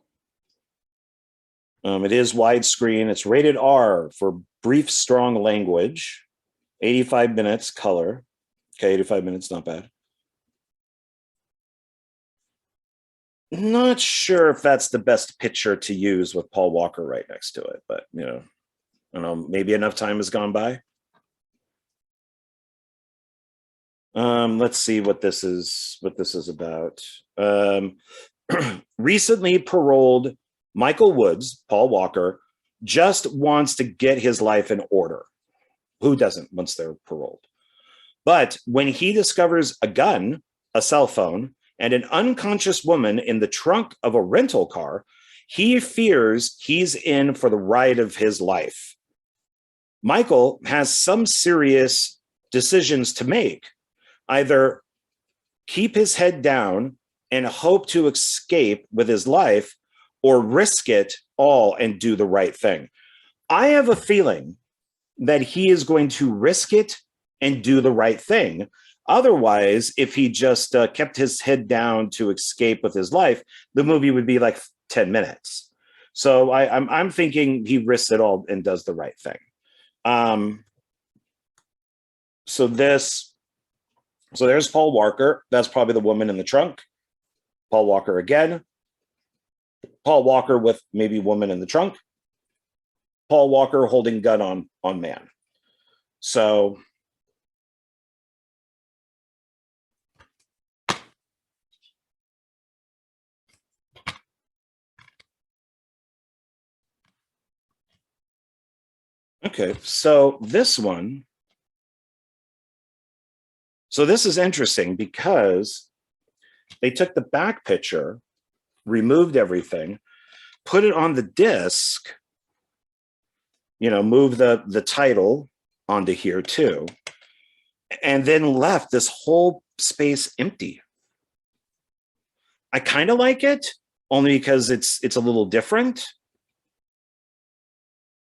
It is widescreen. It's rated R for brief, strong language. 85 minutes color. Okay, 85 minutes, not bad. Not sure if that's the best picture to use with Paul Walker right next to it, but I don't know, maybe enough time has gone by. Let's see what this is about. Recently paroled Michael Woods, Paul Walker, just wants to get his life in order. Who doesn't once they're paroled? But when he discovers a gun, a cell phone, and an unconscious woman in the trunk of a rental car, he fears he's in for the ride of his life. Michael has some serious decisions to make. Either keep his head down and hope to escape with his life, or risk it all and do the right thing. I have a feeling that he is going to risk it and do the right thing. Otherwise, if he just kept his head down to escape with his life, the movie would be like 10 minutes. So I'm thinking he risks it all and does the right thing. So there's Paul Walker. That's probably the woman in the trunk. Paul Walker again. Paul Walker with maybe woman in the trunk. Paul Walker holding gun on man. So Okay, so this one, so this is interesting because they took the back picture, removed everything, put it on the disc, move the title onto here too, and then left this whole space empty. I kind of like it only because it's a little different,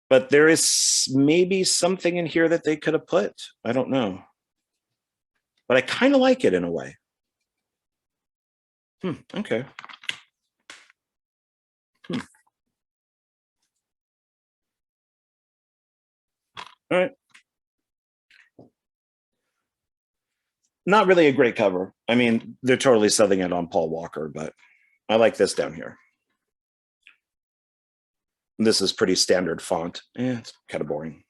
but there is maybe something in here that they could have put. I don't know, but I kind of like it in a way. Okay. All right. Not really a great cover. I mean, they're totally selling it on Paul Walker, but I like this down here. This is pretty standard font. It's kind of boring,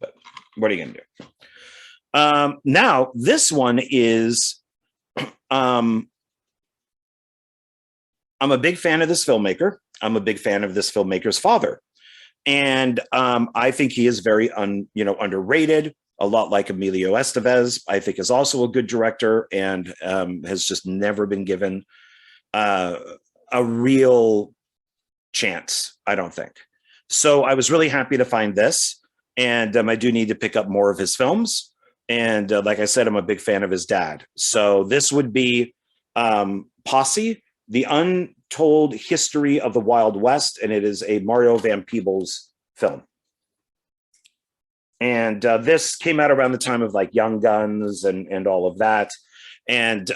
but what are you going to do? Now, this one is, I'm a big fan of this filmmaker. I'm a big fan of this filmmaker's father. And I think he is very underrated, a lot like Emilio Estevez. I think is also a good director and has just never been given a real chance, I don't think. So I was really happy to find this. And I do need to pick up more of his films. And like I said, I'm a big fan of his dad. So this would be Posse, The Untold History of the Wild West. And it is a Mario Van Peebles film. And this came out around the time of like Young Guns and all of that. And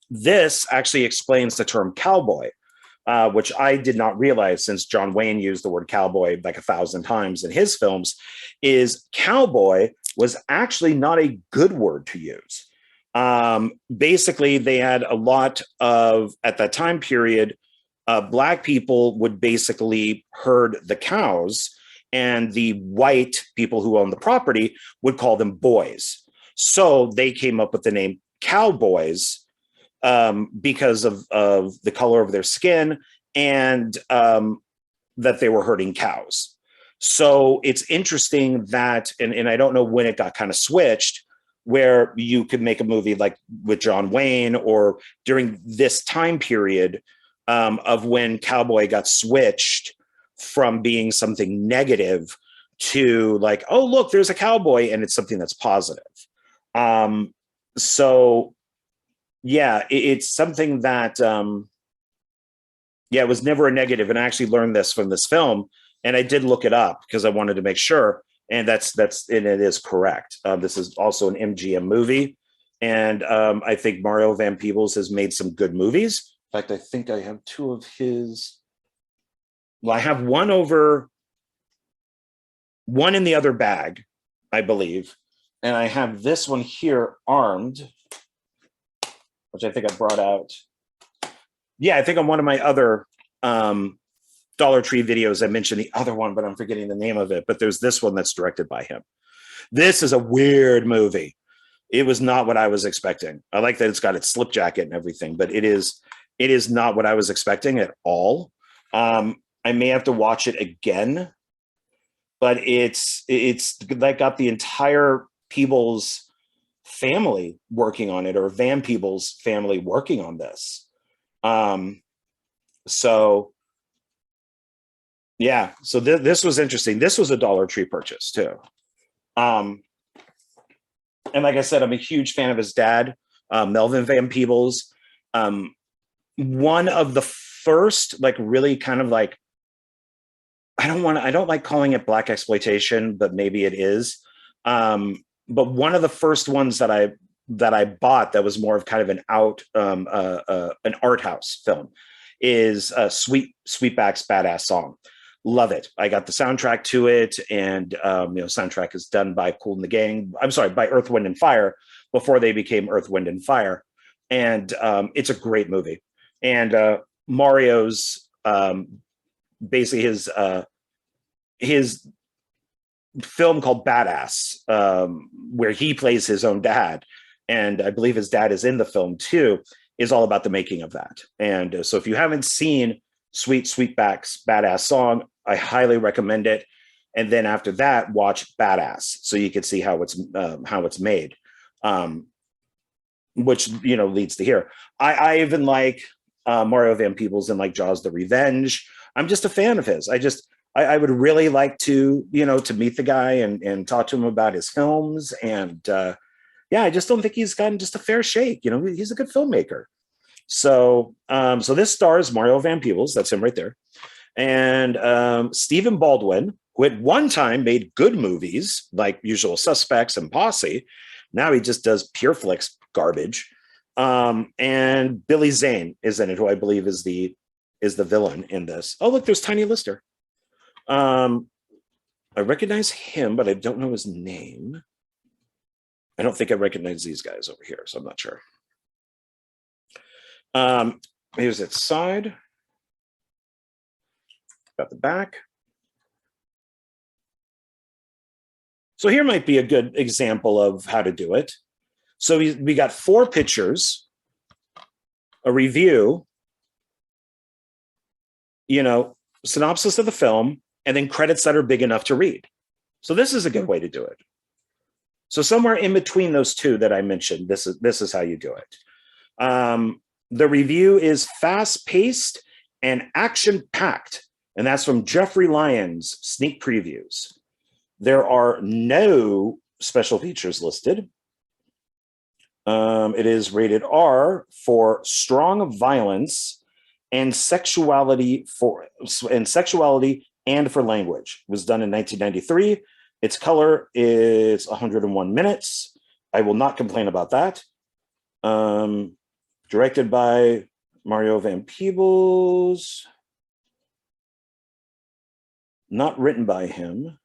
this actually explains the term cowboy, which I did not realize since John Wayne used the word cowboy like 1,000 times in his films, is cowboy was actually not a good word to use. Basically, they had a lot of, at that time period, Black people would basically herd the cows, and the white people who owned the property would call them boys. So they came up with the name cowboys because of the color of their skin and that they were herding cows. So it's interesting that, and I don't know when it got kind of switched, where you could make a movie like with John Wayne or during this time period of when cowboy got switched from being something negative to like, oh, look, there's a cowboy, and it's something that's positive. So yeah, it's something that, it was never a negative. And I actually learned this from this film, and I did look it up because I wanted to make sure. And and it is correct. This is also an MGM movie. And I think Mario Van Peebles has made some good movies. In fact, I think I have two of his. Well, I have one in the other bag, I believe. And I have this one here, Armed, which I think I brought out. Yeah, I think on one of my other Dollar Tree videos, I mentioned the other one, but I'm forgetting the name of it. But there's this one that's directed by him. This is a weird movie. It was not what I was expecting. I like that it's got its slip jacket and everything, but it is not what I was expecting at all. I may have to watch it again, but it's like got the entire Peebles family working on it, or Van Peebles family working on this. So yeah, so this was interesting. This was a Dollar Tree purchase too. And like I said, I'm a huge fan of his dad, Melvin Van Peebles. One of the first, like really kind of like, I don't like calling it Black exploitation, but maybe it is. But one of the first ones that I bought that was more of kind of an art house film is Sweetback's Badass Song. Love it. I got the soundtrack to it, and soundtrack is done by Kool and the Gang. I'm sorry, by Earth, Wind and Fire before they became Earth, Wind and Fire. And it's a great movie. And Mario's basically his film called Badass, where he plays his own dad, and I believe his dad is in the film too, is all about the making of that. And so if you haven't seen Sweetback's Badass Song, I highly recommend it. and then after that, watch Badass, so you can see how it's made, which leads to here. I even like Mario Van Peebles and like Jaws: The Revenge. I'm just a fan of his. I would really like to to meet the guy and talk to him about his films. And yeah, I just don't think he's gotten just a fair shake. He's a good filmmaker. So so this stars Mario Van Peebles. That's him right there. And Stephen Baldwin, who at one time made good movies like Usual Suspects and Posse. Now he just does pure flicks garbage. And Billy Zane is in it, who I believe is the villain in this. Oh, look, there's Tiny Lister. I recognize him, but I don't know his name. I don't think I recognize these guys over here, so I'm not sure. Here's its side. Got the back. So here might be a good example of how to do it. So we got 4 pictures, a review, synopsis of the film, and then credits that are big enough to read. So this is a good way to do it. So somewhere in between those two that I mentioned, this is how you do it. The review is fast-paced and action-packed, and that's from Jeffrey Lyons' Sneak Previews. There are no special features listed. It is rated R for strong violence and sexuality and for language. It was done in 1993. Its color is 101 minutes. I will not complain about that. Directed by Mario Van Peebles. Not written by him.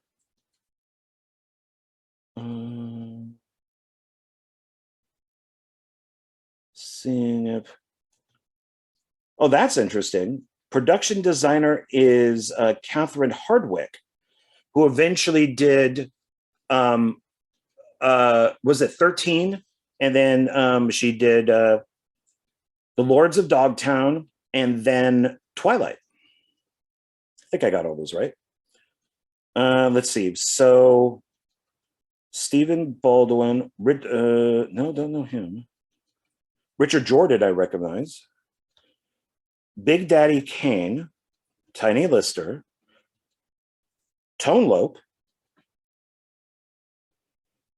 Seeing if... Oh, that's interesting. Production designer is Catherine Hardwick, who eventually did, was it 13? And then she did The Lords of Dogtown and then Twilight. I think I got all those right. Let's see. So Stephen Baldwin, no, don't know him. Richard Jordan, I recognize. Big Daddy Kane, Tiny Lister, Tone Loc,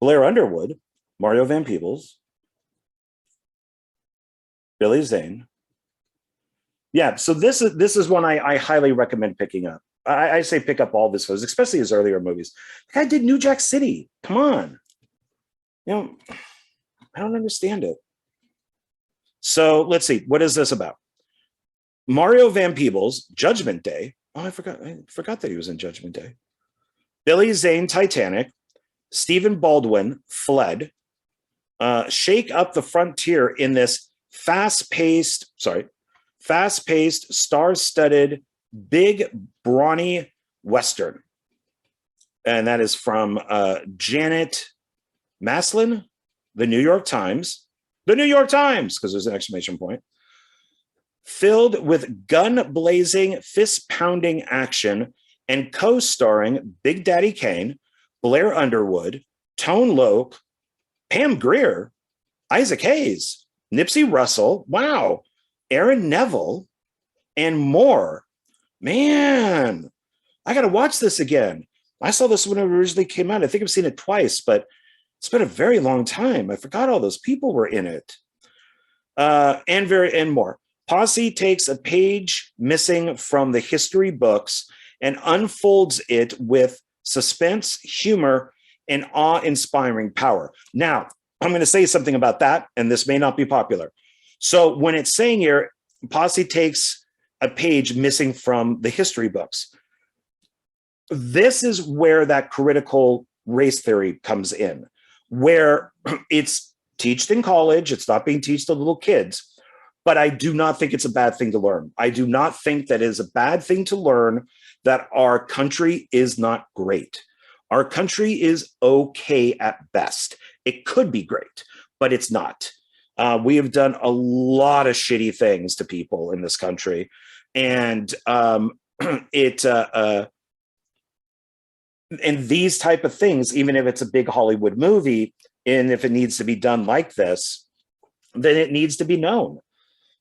Blair Underwood, Mario Van Peebles, Billy Zane. Yeah, so this is one I highly recommend picking up. I say pick up all this, especially his earlier movies. The guy did New Jack City. Come on. I don't understand it. So let's see. What is this about? Mario Van Peebles, Judgment Day. Oh, I forgot that he was in Judgment Day. Billy Zane, Titanic. Stephen Baldwin, Fled. Shake up the frontier in this fast-paced, star-studded, big, brawny Western. And that is from Janet Maslin, The New York Times. The New York Times, because there's an exclamation point. Filled with gun-blazing, fist-pounding action and co-starring Big Daddy Kane, Blair Underwood, Tone Loc, Pam Grier, Isaac Hayes, Nipsey Russell, wow, Aaron Neville, and more. Man, I got to watch this again. I saw this when it originally came out. I think I've seen it twice, but it's been a very long time. I forgot all those people were in it. And more. Posse takes a page missing from the history books and unfolds it with suspense, humor, and awe-inspiring power. Now, I'm going to say something about that, and this may not be popular. So when it's saying here, Posse takes a page missing from the history books, this is where that critical race theory comes in, where it's taught in college, it's not being taught to little kids, but I do not think it's a bad thing to learn. I do not think that it is a bad thing to learn that our country is not great. Our country is okay at best. It could be great, but it's not. We have done a lot of shitty things to people in this country. And And these type of things, even if it's a big Hollywood movie, and if it needs to be done like this, then it needs to be known.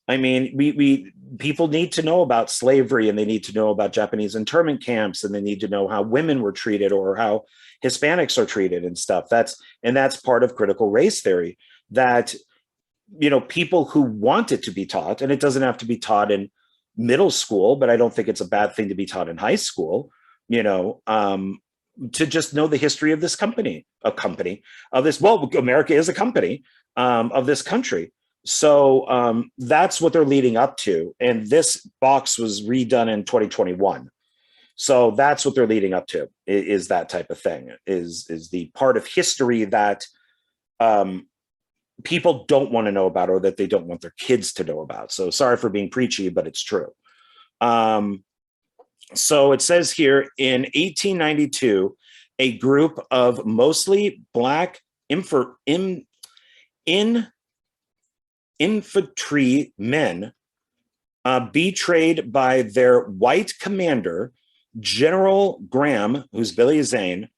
I mean, we people need to know about slavery, and they need to know about Japanese internment camps, and they need to know how women were treated or how Hispanics are treated and stuff. That's part of critical race theory, that people who want it to be taught, and it doesn't have to be taught in middle school, but I don't think it's a bad thing to be taught in high school, to just know the history of this America is a company of this country. So that's what they're leading up to. And this box was redone in 2021. So that's what they're leading up to, is that type of thing, is the part of history that people don't want to know about, or that they don't want their kids to know about. So sorry for being preachy, but it's true. So it says here, in 1892, a group of mostly Black infantry men, betrayed by their white commander, General Graham, who's Billy Zane,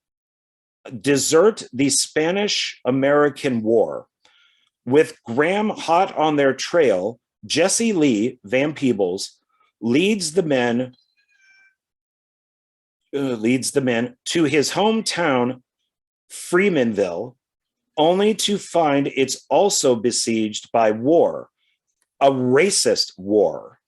desert the Spanish-American War. With Graham hot on their trail, Jesse Lee Van Peebles leads the men to his hometown, Freemanville, only to find it's also besieged by war, a racist war.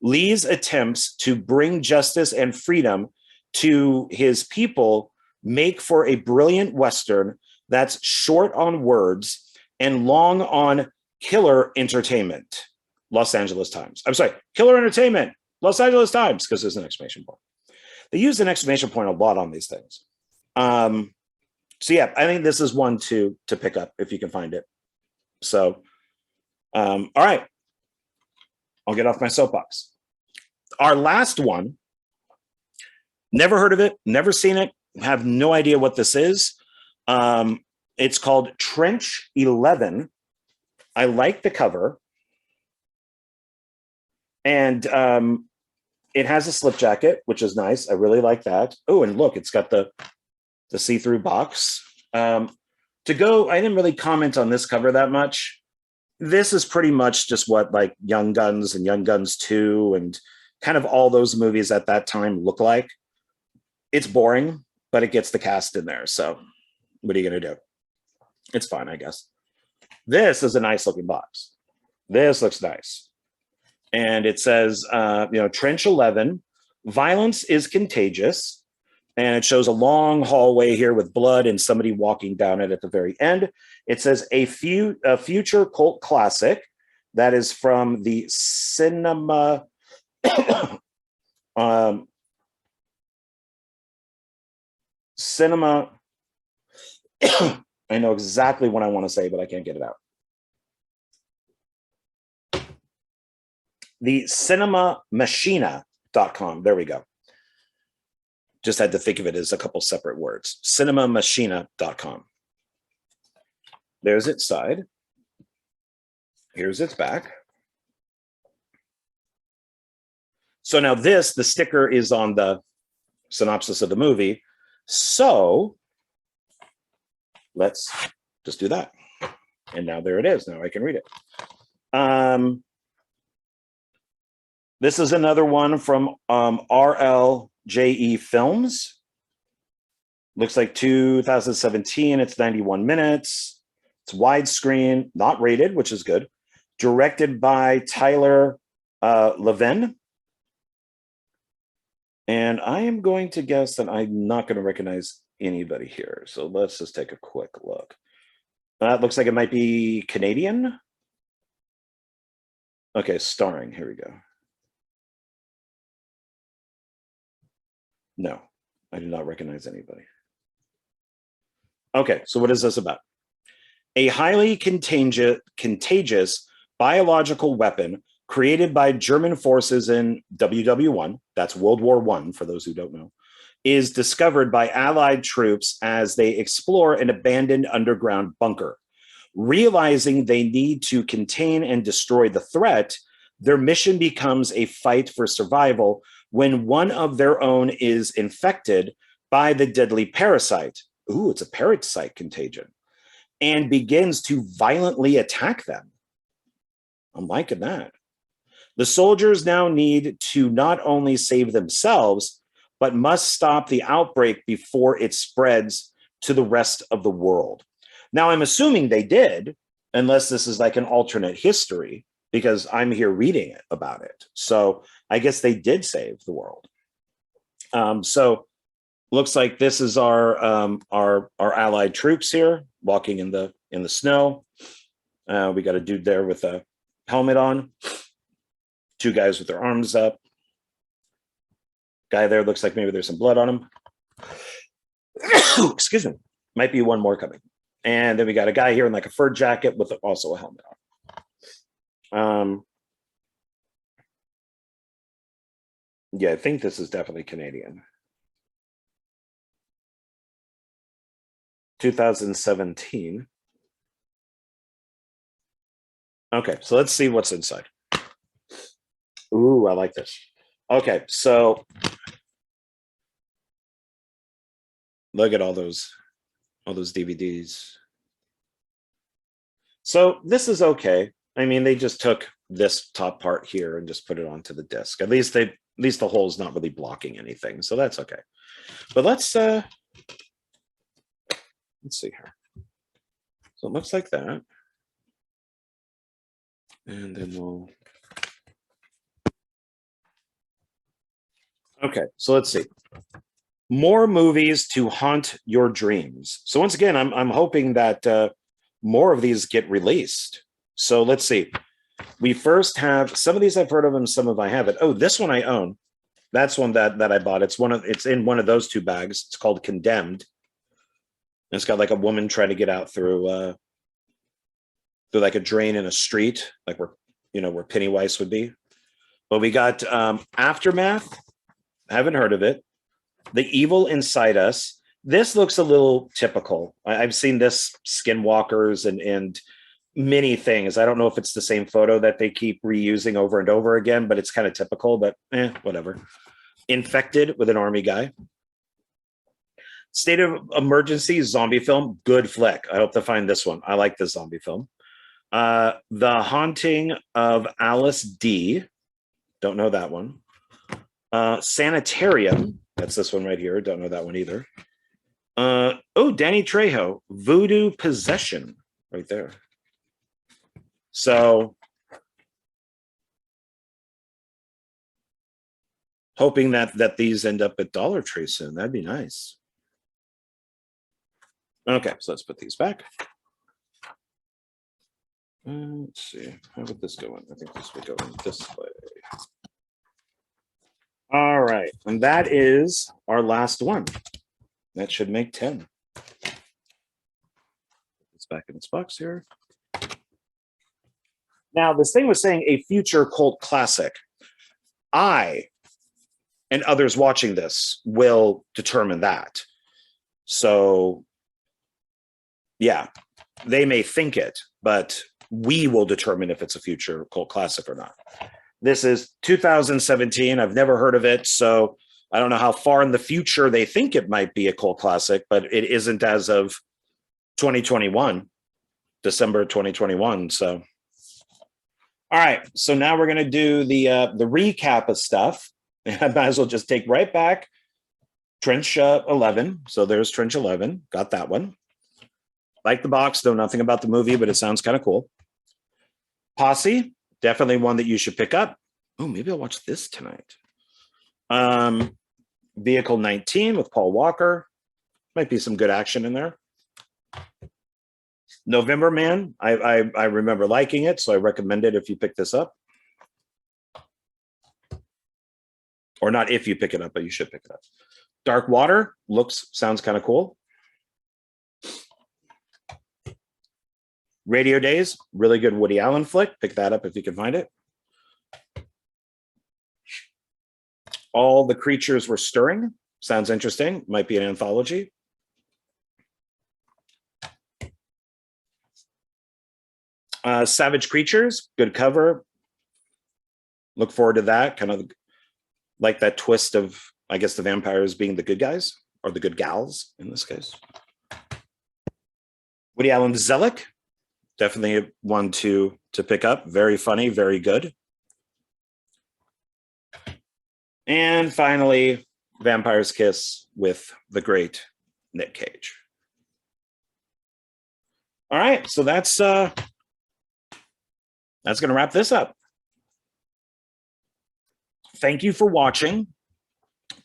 Lee's attempts to bring justice and freedom to his people make for a brilliant Western that's short on words and long on killer entertainment. Los Angeles Times. I'm sorry, killer entertainment, Los Angeles Times, because there's an exclamation point. They use an exclamation point a lot on these things. So yeah, I think this is one to pick up if you can find it. So, all right, I'll get off my soapbox. Our last one, never heard of it, never seen it, have no idea what this is. It's called Trench 11. I like the cover. And it has a slip jacket, which is nice. I really like that. Oh, and look, it's got the see-through box. I didn't really comment on this cover that much. This is pretty much just what like Young Guns and Young Guns 2 and kind of all those movies at that time look like. It's boring, but it gets the cast in there. So what are you going to do? It's fine, I guess. This is a nice looking box. This looks nice. And it says, Trench 11, violence is contagious. And it shows a long hallway here with blood and somebody walking down it at the very end. It says a future cult classic that is from the cinema. Cinema. I know exactly what I want to say, but I can't get it out. The cinemamachina.com. There we go. Just had to think of it as a couple separate words. Cinemamachina.com. There's its side. Here's its back. So now the sticker is on the synopsis of the movie. So let's just do that. And now there it is. Now I can read it. This is another one from RLJE Films. Looks like 2017. It's 91 minutes. It's widescreen, not rated, which is good. Directed by Tyler Levin. And I am going to guess that I'm not going to recognize anybody here. So let's just take a quick look. That looks like it might be Canadian. Okay, starring. Here we go. No, I do not recognize anybody. Okay, so what is this about? A highly contagious biological weapon created by German forces in WW1, that's World War I, for those who don't know, is discovered by Allied troops as they explore an abandoned underground bunker. Realizing they need to contain and destroy the threat, their mission becomes a fight for survival when one of their own is infected by the deadly parasite. Ooh, it's a parasite contagion. And begins to violently attack them. I'm liking that. The soldiers now need to not only save themselves, but must stop the outbreak before it spreads to the rest of the world. Now, I'm assuming they did, unless this is like an alternate history, because I'm here reading it about it. So I guess they did save the world. So looks like this is our allied troops here walking in the snow. We got a dude there with a helmet on. Two guys with their arms up. Guy there looks like maybe there's some blood on him. Excuse me. Might be one more coming. And then we got a guy here in like a fur jacket with also a helmet on. Yeah, I think this is definitely Canadian. 2017. Okay, so let's see what's inside. Ooh, I like this. Okay, so look at all those DVDs. So this is okay. I mean, they just took this top part here and just put it onto the disc. At least the hole's not really blocking anything, so that's okay. But let's see here. So it looks like that. And then we'll. Okay, so let's see. More movies to haunt your dreams. So once again, I'm hoping that more of these get released. So let's see. We first have some of these I've heard of them, some of I haven't. Oh, this one I own. That's one that I bought. It's in one of those two bags. It's called Condemned. And it's got like a woman trying to get out through like a drain in a street, like where Pennywise would be. But we got Aftermath. I haven't heard of it. The Evil Inside Us. This looks a little typical. I've seen this Skinwalkers and many things. I don't know if it's the same photo that they keep reusing over and over again, but it's kind of typical, but whatever. Infected with an army guy. State of Emergency zombie film. Good flick. I hope to find this one. I like this zombie film. The Haunting of Alice D. Don't know that one. Sanitarium. That's this one right here. Don't know that one either. Danny Trejo. Voodoo Possession. Right there. So hoping that these end up at Dollar Tree soon. That'd be nice. Okay, so let's put these back. Let's see. How would this go in? I think this would go in this way. All right, and that is our last one. That should make 10. It's back in its box here. Now, this thing was saying a future cult classic. I and others watching this will determine that. So, yeah, they may think it, but we will determine if it's a future cult classic or not. This is 2017. I've never heard of it, so I don't know how far in the future they think it might be a cult classic, but it isn't as of 2021, December 2021. So, all right. So now we're going to do the recap of stuff. And I might as well just take right back. Trench 11. So there's Trench 11. Got that one. Like the box, know nothing about the movie, but it sounds kind of cool. Posse, definitely one that you should pick up. Oh, maybe I'll watch this tonight. Vehicle 19 with Paul Walker. Might be some good action in there. November Man, I remember liking it, so I recommend it if you pick this up. Or not if you pick it up, but you should pick it up. Dark Water sounds kind of cool. Radio Days, really good Woody Allen flick. Pick that up if you can find it. All the Creatures Were Stirring. Sounds interesting. Might be an anthology. Savage Creatures, good cover. Look forward to that. Kind of like that twist of, I guess, the vampires being the good guys. or the good gals in this case. Woody Allen Zelig, definitely one to pick up. Very funny, very good. And finally, Vampire's Kiss with the great Nick Cage. All right, so that's going to wrap this up. Thank you for watching.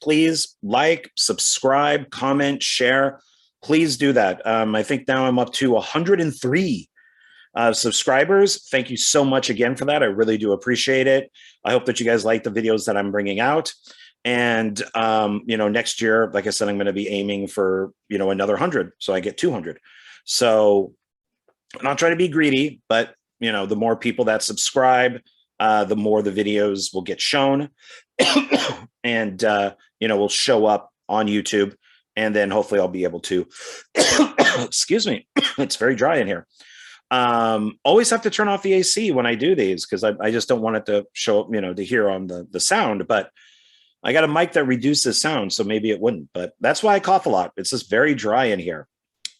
Please like, subscribe, comment, share. Please do that. I think now I'm up to 103 subscribers. Thank you so much again for that. I really do appreciate it. I hope that you guys like the videos that I'm bringing out. And, next year, like I said, I'm going to be aiming for, another 100. So I get 200. So I'm not trying to be greedy, but, the more people that subscribe, the more the videos will get shown and, will show up on YouTube. And then hopefully I'll be able to, excuse me, it's very dry in here. Always have to turn off the AC when I do these because I just don't want it to show up, to hear on the sound. But I got a mic that reduces sound, so maybe it wouldn't. But that's why I cough a lot. It's just very dry in here.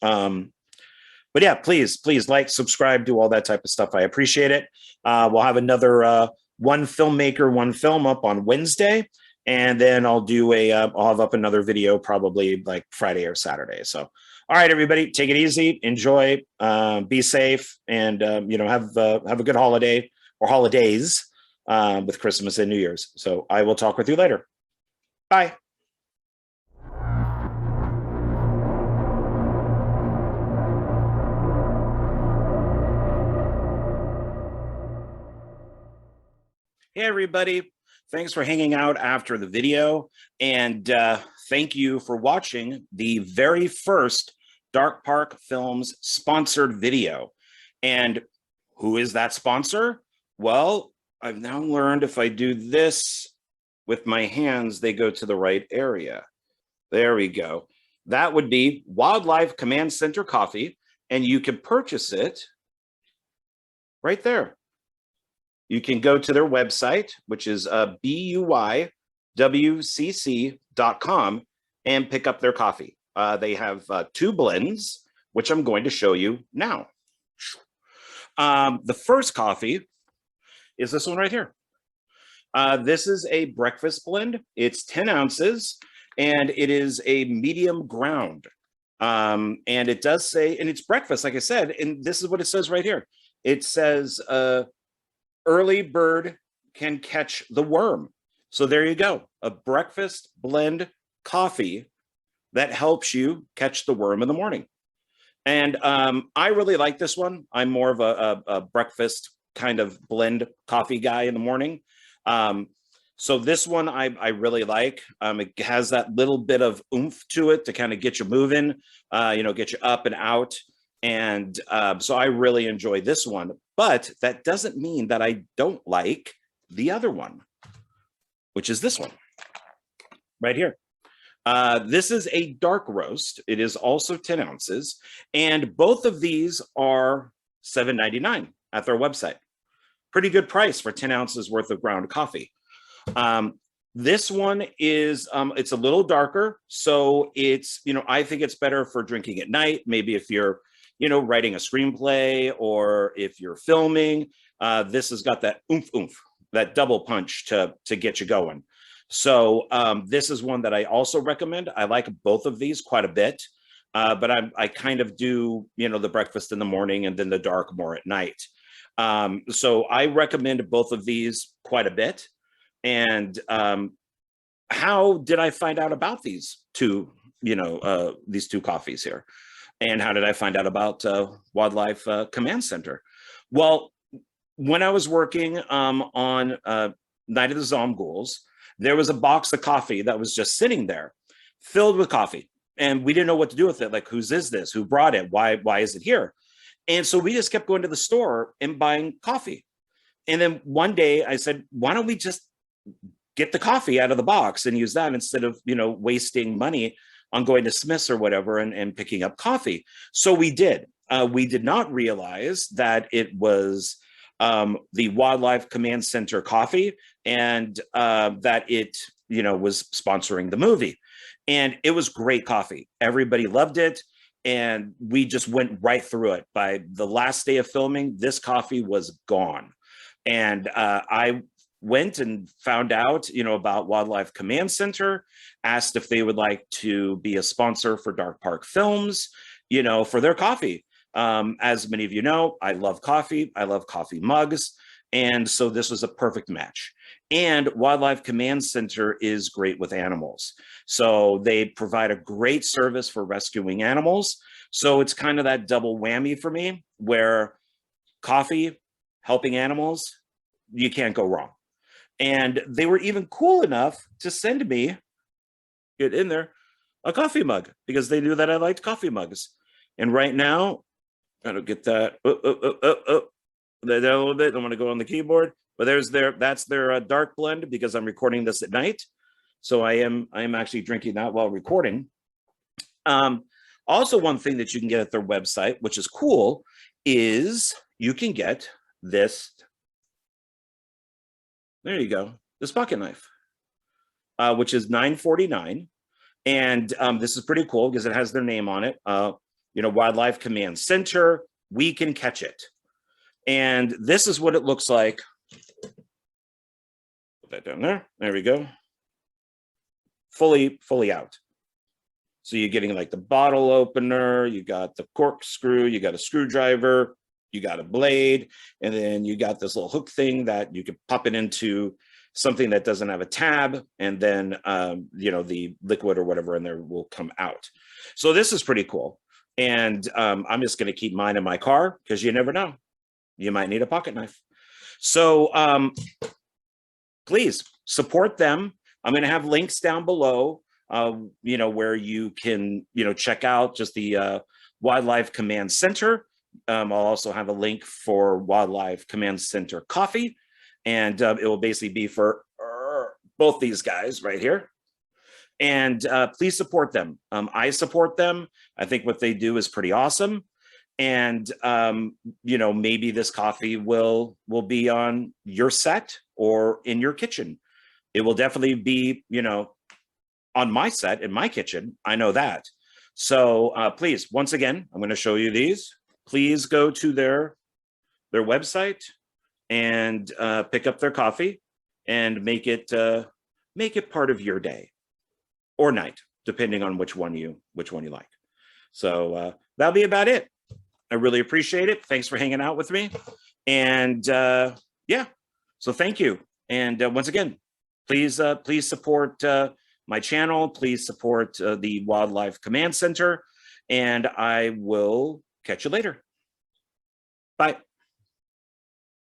But yeah, please like, subscribe, do all that type of stuff. I appreciate it. We'll have another one filmmaker, one film up on Wednesday. And then I'll do I'll have up another video probably like Friday or Saturday. So, all right, everybody, take it easy, enjoy, be safe, and, have a good holiday or holidays with Christmas and New Year's. So I will talk with you later. Bye. Hey, everybody. Thanks for hanging out after the video. And thank you for watching the very first Dark Park Films sponsored video. And who is that sponsor? Well, I've now learned if I do this with my hands, they go to the right area. There we go. That would be Wildlife Command Center Coffee. And you can purchase it right there. You can go to their website, which is buyWCC.com, and pick up their coffee. They have 2 blends, which I'm going to show you now. The first coffee is this one right here. This is a breakfast blend. It's 10 ounces, and it is a medium ground. And it does say, and it's breakfast, like I said, and this is what it says right here. It says, early bird can catch the worm. So there you go, a breakfast blend coffee that helps you catch the worm in the morning. And I really like this one. I'm more of a breakfast kind of blend coffee guy in the morning. So this one I really like. It has that little bit of oomph to it to kind of get you moving, get you up and out. And so I really enjoy this one, but that doesn't mean that I don't like the other one, which is this one right here. This is a dark roast. It is also 10 ounces, and both of these are $7.99 at their website. Pretty good price for 10 ounces worth of ground coffee. This one is, it's a little darker. So it's, I think it's better for drinking at night. Maybe if you're, writing a screenplay or if you're filming, this has got that oomph, that double punch to get you going. So this is one that I also recommend. I like both of these quite a bit, but I kind of do, the breakfast in the morning and then the dark more at night. So I recommend both of these quite a bit. And how did I find out about these two, these two coffees here? And how did I find out about Wildlife Command Center? Well, when I was working on Night of the Zomghouls, there was a box of coffee that was just sitting there filled with coffee. And we didn't know what to do with it. Like, whose is this? Who brought it? Why is it here? And so we just kept going to the store and buying coffee. And then one day I said, why don't we just get the coffee out of the box and use that instead of, wasting money on going to Smith's or whatever and picking up coffee. So we did. We did not realize that it was the Wildlife Command Center coffee and that it, was sponsoring the movie. And it was great coffee. Everybody loved it. And we just went right through it. By the last day of filming, this coffee was gone. And I went and found out, about Wildlife Command Center, asked if they would like to be a sponsor for Dark Park Films, for their coffee. As many of you know, I love coffee. I love coffee mugs. And so this was a perfect match. And Wildlife Command Center is great with animals. So they provide a great service for rescuing animals. So it's kind of that double whammy for me, where coffee, helping animals, you can't go wrong. And they were even cool enough to send me, get in there, a coffee mug, because they knew that I liked coffee mugs. And right now, I don't get that. That a little bit. I'm going to go on the keyboard, but that's their dark blend, because I'm recording this at night. So I am actually drinking that while recording. Also, one thing that you can get at their website, which is cool, is you can get this. There you go. This pocket knife, which is $9.49. And this is pretty cool because it has their name on it. Wildlife Command Center, we can catch it. And this is what it looks like. Put that down there. There we go. Fully out. So you're getting like the bottle opener, you got the corkscrew, you got a screwdriver, you got a blade, and then you got this little hook thing that you can pop it into something that doesn't have a tab, and then the liquid or whatever in there will come out. So this is pretty cool. And I'm just going to keep mine in my car, because you never know. You might need a pocket knife. So please support them. I'm going to have links down below, where you can, check out just the Wildlife Command Center. I'll also have a link for Wildlife Command Center coffee. And it will basically be for both these guys right here. And please support them. I support them. I think what they do is pretty awesome. And, maybe this coffee will be on your set or in your kitchen. It will definitely be, on my set, in my kitchen. I know that. So please, once again, I'm going to show you these. Please go to their website and pick up their coffee and make it part of your day or night, depending on which one you like. So that'll be about it. I really appreciate it. Thanks for hanging out with me. And yeah, so thank you. And once again, please support my channel. Please support the Wildlife Command Center. And I will catch you later. Bye.